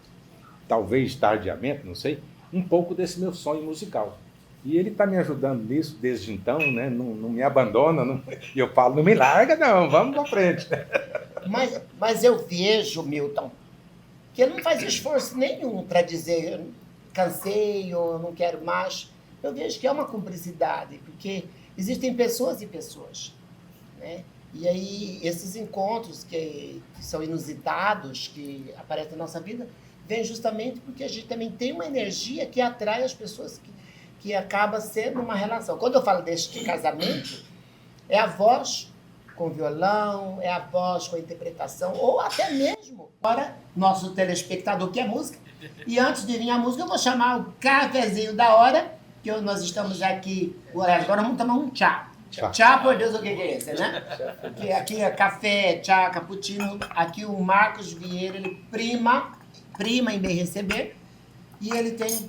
talvez tardiamente, não sei, um pouco desse meu sonho musical. E ele está me ajudando nisso desde então, né? Não me abandona, e eu falo, não me larga não, vamos para frente. Mas eu vejo, Milton, que ele não faz esforço nenhum para dizer eu cansei ou eu não quero mais. Eu vejo que é uma cumplicidade, porque existem pessoas e pessoas, né? E aí esses encontros que são inusitados, que aparecem na nossa vida, vêm justamente porque a gente também tem uma energia que atrai as pessoas que acaba sendo uma relação. Quando eu falo deste casamento, é a voz com violão, é a voz com a interpretação, ou até mesmo para nosso telespectador que é música. E antes de vir a música, eu vou chamar o cafezinho da hora, que nós estamos aqui, agora vamos tomar um chá. Chá, por Deus, o que é esse, né? Porque aqui é café, chá, cappuccino, aqui o Marcos Vieira, ele prima em bem receber, e ele tem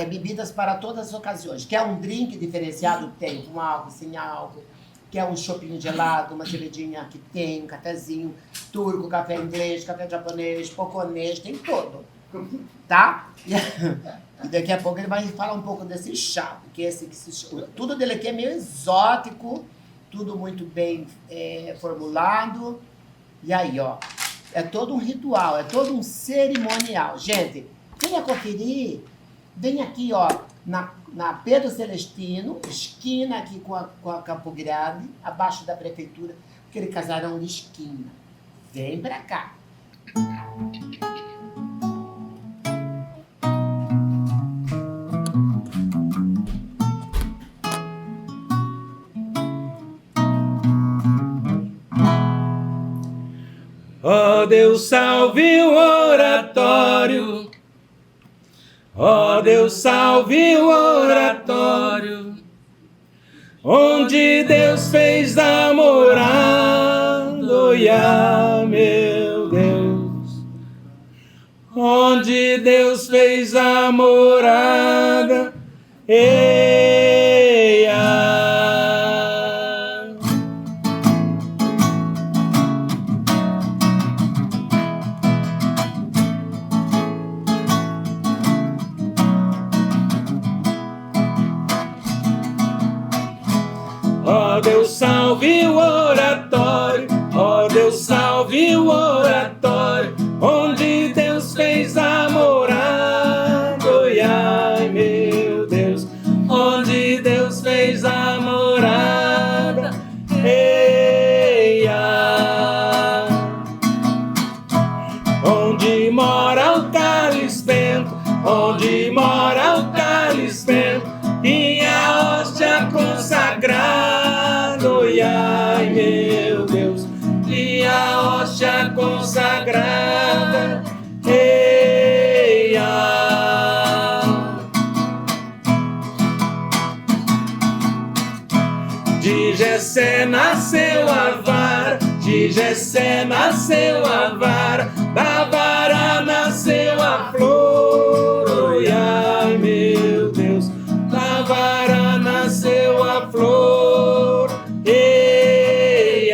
bebidas para todas as ocasiões. Quer um drink diferenciado? Tem, com álcool, sem álcool. Quer um chopinho gelado, uma cervejinha que tem, um cafezinho turco, café inglês, café japonês, poconês, tem todo. Tá? E daqui a pouco ele vai falar um pouco desse chá, porque tudo dele aqui é meio exótico, tudo muito bem formulado. E aí, ó, é todo um ritual, é todo um cerimonial. Gente, venha conferir, vem aqui, ó, na Pedro Celestino, esquina aqui com a Campo Grande, abaixo da prefeitura, aquele casarão de esquina. Vem pra cá. Ó Deus, salve o oratório. Ó Deus, salve o oratório, onde Deus fez a morada, oiá, meu Deus. Onde Deus fez a morada, eia. Ó Deus, salve o oratório, ó Deus, salve o oratório, onde Deus fez a morada, oi, ai, meu Deus, onde Deus fez a morada, eia. Onde mora o cálice bento, onde mora o cálice bento, e a hóstia consagrada, oh, yeah. sagrada. Ei, de Jessé nasceu a vara, de Jessé nasceu a vara, da vara nasceu a flor. Oi, ai, meu Deus, da vara nasceu a flor. Ei,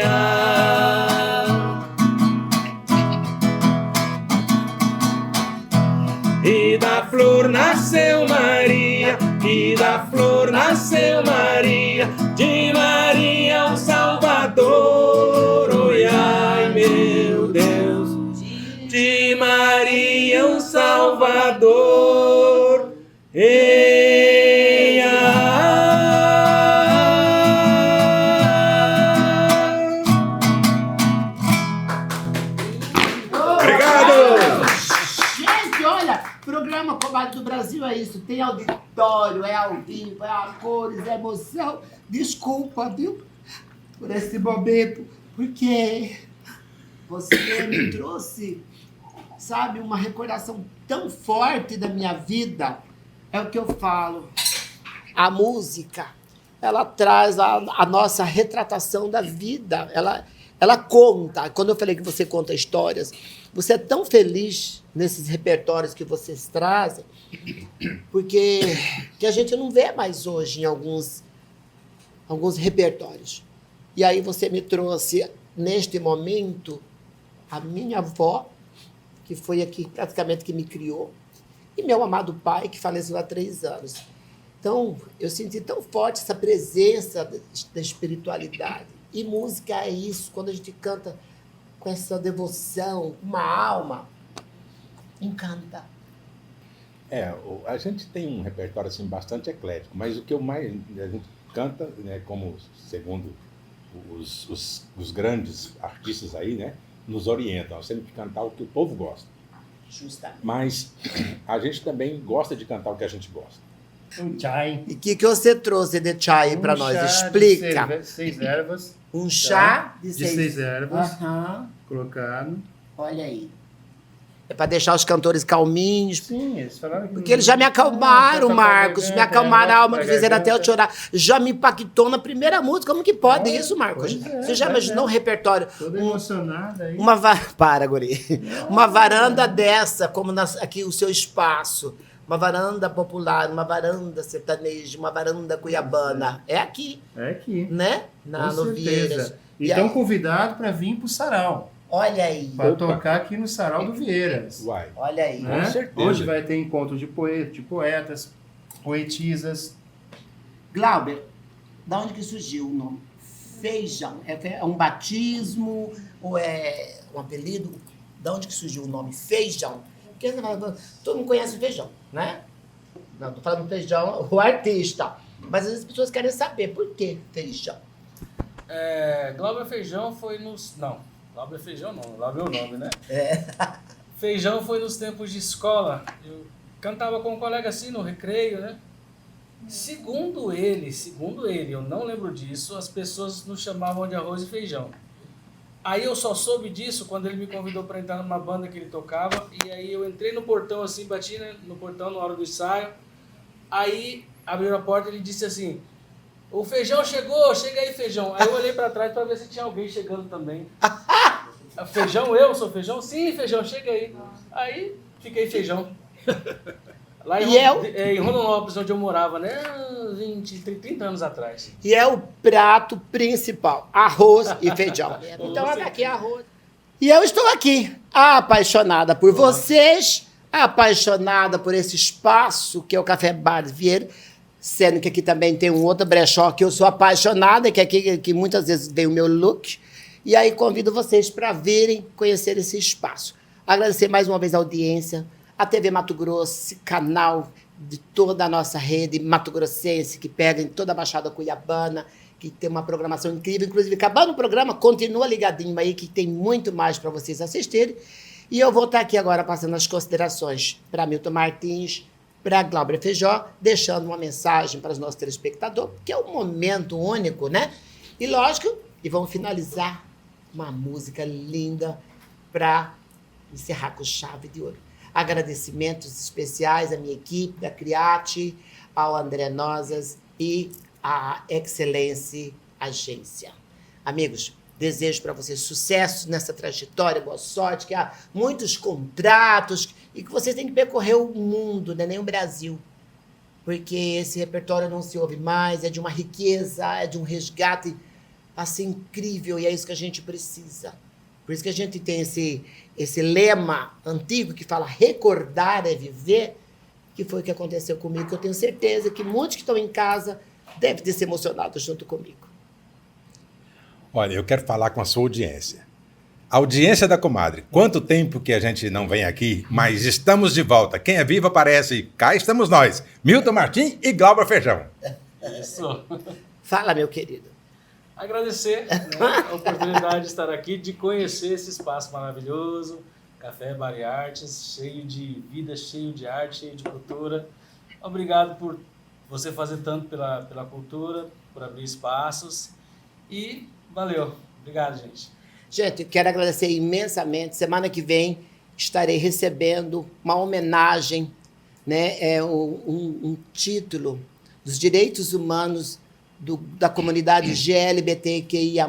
e da flor nasceu Maria, e da flor nasceu Maria, de Maria o Salvador. Oi, ai, meu Deus, de Maria o Salvador. Ei, Obrigado! Gente, olha, programa Comadre do Brasil é isso. Tem auditório, é ao vivo, é a cores, é emoção. Desculpa, viu? Por esse momento, porque você me trouxe, sabe, uma recordação tão forte da minha vida. É o que eu falo. A música, ela traz a nossa retratação da vida. Ela conta. Quando eu falei que você conta histórias, você é tão feliz nesses repertórios que vocês trazem, porque que a gente não vê mais hoje em alguns repertórios. E aí você me trouxe, neste momento, a minha avó, que foi aqui praticamente que me criou, e meu amado pai, que faleceu há 3 anos. Então, eu senti tão forte essa presença da espiritualidade. E música é isso, quando a gente canta com essa devoção, uma alma, encanta. A gente tem um repertório assim, bastante eclético, mas o que mais a gente canta, né, como segundo os grandes artistas aí, né, nos orientam, nós temos que cantar o que o povo gosta. Justamente. Mas a gente também gosta de cantar o que a gente gosta. Um chai. E o que você trouxe de chai para nós? Explica. De 6 ervas. Um chá de de 6 seis ervas. Aham. Colocado. Olha aí. É para deixar os cantores calminhos. Sim, eles falaram que... Porque eles já me acalmaram, Marcos. Me acalmaram a alma, me fizeram até eu chorar. Já me impactou na primeira música. Como que pode isso, Marcos? pois é, Você já pois imaginou é. um repertório? Toda emocionada aí. Para, guri. Uma varanda dessa, como aqui o seu espaço. Uma varanda popular, uma varanda sertaneja, uma varanda cuiabana. É aqui, É aqui. né? Com No Vieiras. certeza. E E estão aí? convidados para vir pro sarau. Olha aí. Para tocar aqui no sarau do Vieiras. Uai. Olha aí. Né? Com certeza. Hoje vai ter encontro de poetas, poetisas. Glauber, da onde que surgiu o nome? Feijão. É um batismo ou é um apelido? Da onde que surgiu o nome Feijão? Porque todo mundo conhece o Feijão, né? Não, tô falando Feijão, o artista. Mas às vezes as pessoas querem saber por que Feijão. Glauber Feijão foi nos... Não, Glauber Feijão não, Glauber é o nome, né? Feijão foi nos tempos de escola. Eu cantava com um colega assim no recreio, né? Segundo ele, eu não lembro disso, as pessoas nos chamavam de arroz e feijão. Aí eu só soube disso quando ele me convidou para entrar numa banda que ele tocava, e aí eu entrei no portão assim, bati no portão na hora do ensaio, aí abriu a porta e ele disse assim: "O feijão chegou, chega aí, feijão." Aí eu olhei para trás para ver se tinha alguém chegando também. Feijão, eu sou feijão? Sim, feijão, chega aí. Aí fiquei feijão. Lá em Rondonópolis, onde eu morava, né? 30 anos atrás. E é o prato principal, arroz e feijão. Então, olha aqui, arroz. E eu estou aqui, apaixonada por vocês, apaixonada por esse espaço que é o Café Bar Vieira, sendo que aqui também tem um outro brechó que eu sou apaixonada, que é aqui que muitas vezes vem o meu look. E aí convido vocês para virem conhecer esse espaço. Agradecer mais uma vez a audiência, a TV Mato Grosso, esse canal de toda a nossa rede mato-grossense, que pega em toda a Baixada Cuiabana, que tem uma programação incrível. Inclusive, acabando o programa, continua ligadinho aí, que tem muito mais para vocês assistirem. E eu vou estar aqui agora passando as considerações para Milton Martins, para Glauber Feijó, deixando uma mensagem para os nossos telespectadores, que é um momento único, né? E lógico, e vamos finalizar uma música linda para encerrar com chave de ouro. Agradecimentos especiais à minha equipe, da Criate, ao André Nosas e à Excelência Agência. Amigos, desejo para vocês sucesso nessa trajetória, boa sorte, que há muitos contratos e que vocês têm que percorrer o mundo, né? Nem o Brasil. Porque esse repertório não se ouve mais, é de uma riqueza, é de um resgate assim incrível, e é isso que a gente precisa. Por isso que a gente tem esse lema antigo que fala recordar é viver, que foi o que aconteceu comigo, que eu tenho certeza que muitos que estão em casa devem ter se emocionado junto comigo. Olha, eu quero falar com a sua audiência. A audiência da comadre, quanto tempo que a gente não vem aqui, mas estamos de volta. Quem é vivo aparece. Cá estamos nós, Milton Martins e Glauber Feijão. Isso. Fala, meu querido. Agradecer, né, a oportunidade de estar aqui, de conhecer esse espaço maravilhoso, Café Bar e Artes, cheio de vida, cheio de arte, cheio de cultura. Obrigado por você fazer tanto pela cultura, por abrir espaços e valeu. Obrigado, gente. Gente, eu quero agradecer imensamente. Semana que vem estarei recebendo uma homenagem, né, um título dos direitos humanos da comunidade GLBTQIA+,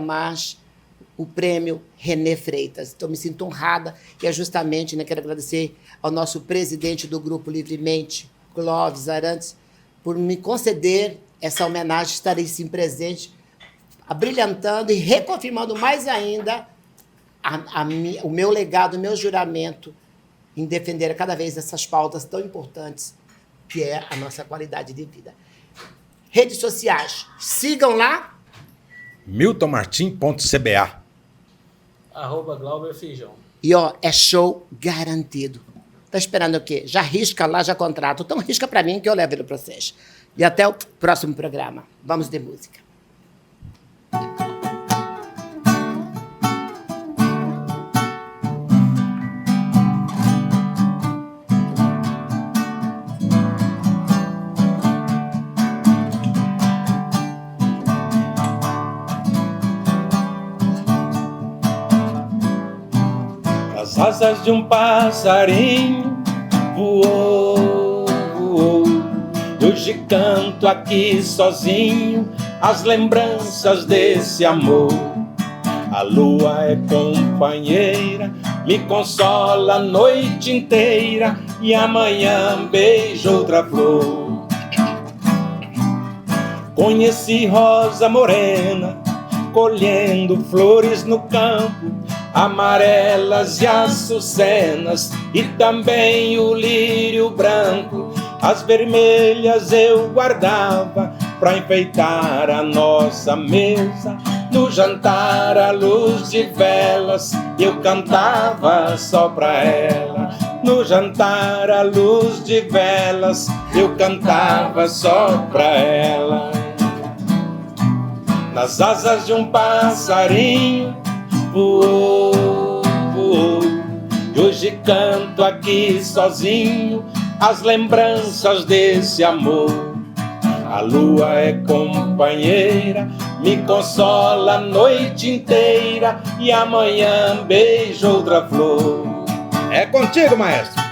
o prêmio René Freitas. Então, me sinto honrada e é justamente, né, quero agradecer ao nosso presidente do Grupo Livremente, Clóvis Arantes, por me conceder essa homenagem. Estarei sim presente, abrilhantando e reconfirmando mais ainda o meu legado, o meu juramento em defender cada vez essas pautas tão importantes, que é a nossa qualidade de vida. Redes sociais, sigam lá. miltonmartin.cba. @Glauber Feijão. E, ó, é show garantido. Tá esperando o quê? Já risca lá, já contrato. Então risca para mim que eu levo ele para vocês. E até o próximo programa. Vamos de música. As asas de um passarinho voou, voou. Hoje canto aqui sozinho as lembranças desse amor. A lua é companheira, me consola a noite inteira e amanhã beijo outra flor. Conheci rosa morena, colhendo flores no campo, amarelas e açucenas, e também o lírio branco. As vermelhas eu guardava pra enfeitar a nossa mesa. No jantar à luz de velas eu cantava só pra ela. No jantar à luz de velas eu cantava só pra ela. Nas asas de um passarinho voou, voou. E hoje canto aqui sozinho as lembranças desse amor. A lua é companheira, me consola a noite inteira e amanhã beijo outra flor. É contigo, maestro.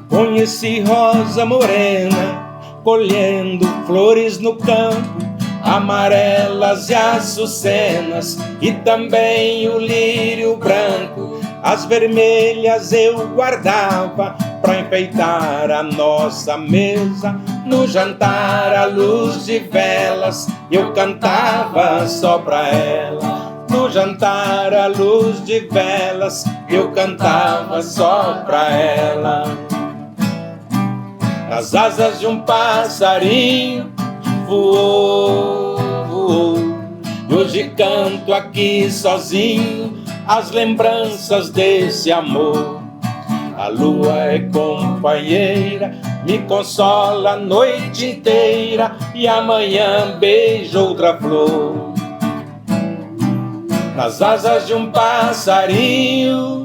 Conheci rosa morena, colhendo flores no campo, amarelas e açucenas, e também o lírio branco. As vermelhas eu guardava pra enfeitar a nossa mesa. No jantar à luz de velas eu cantava só pra ela. No jantar à luz de velas eu cantava só pra ela. Nas asas de um passarinho voou, voou. E hoje canto aqui sozinho as lembranças desse amor. A lua é companheira, me consola a noite inteira e amanhã beijo outra flor. nas asas de um passarinho.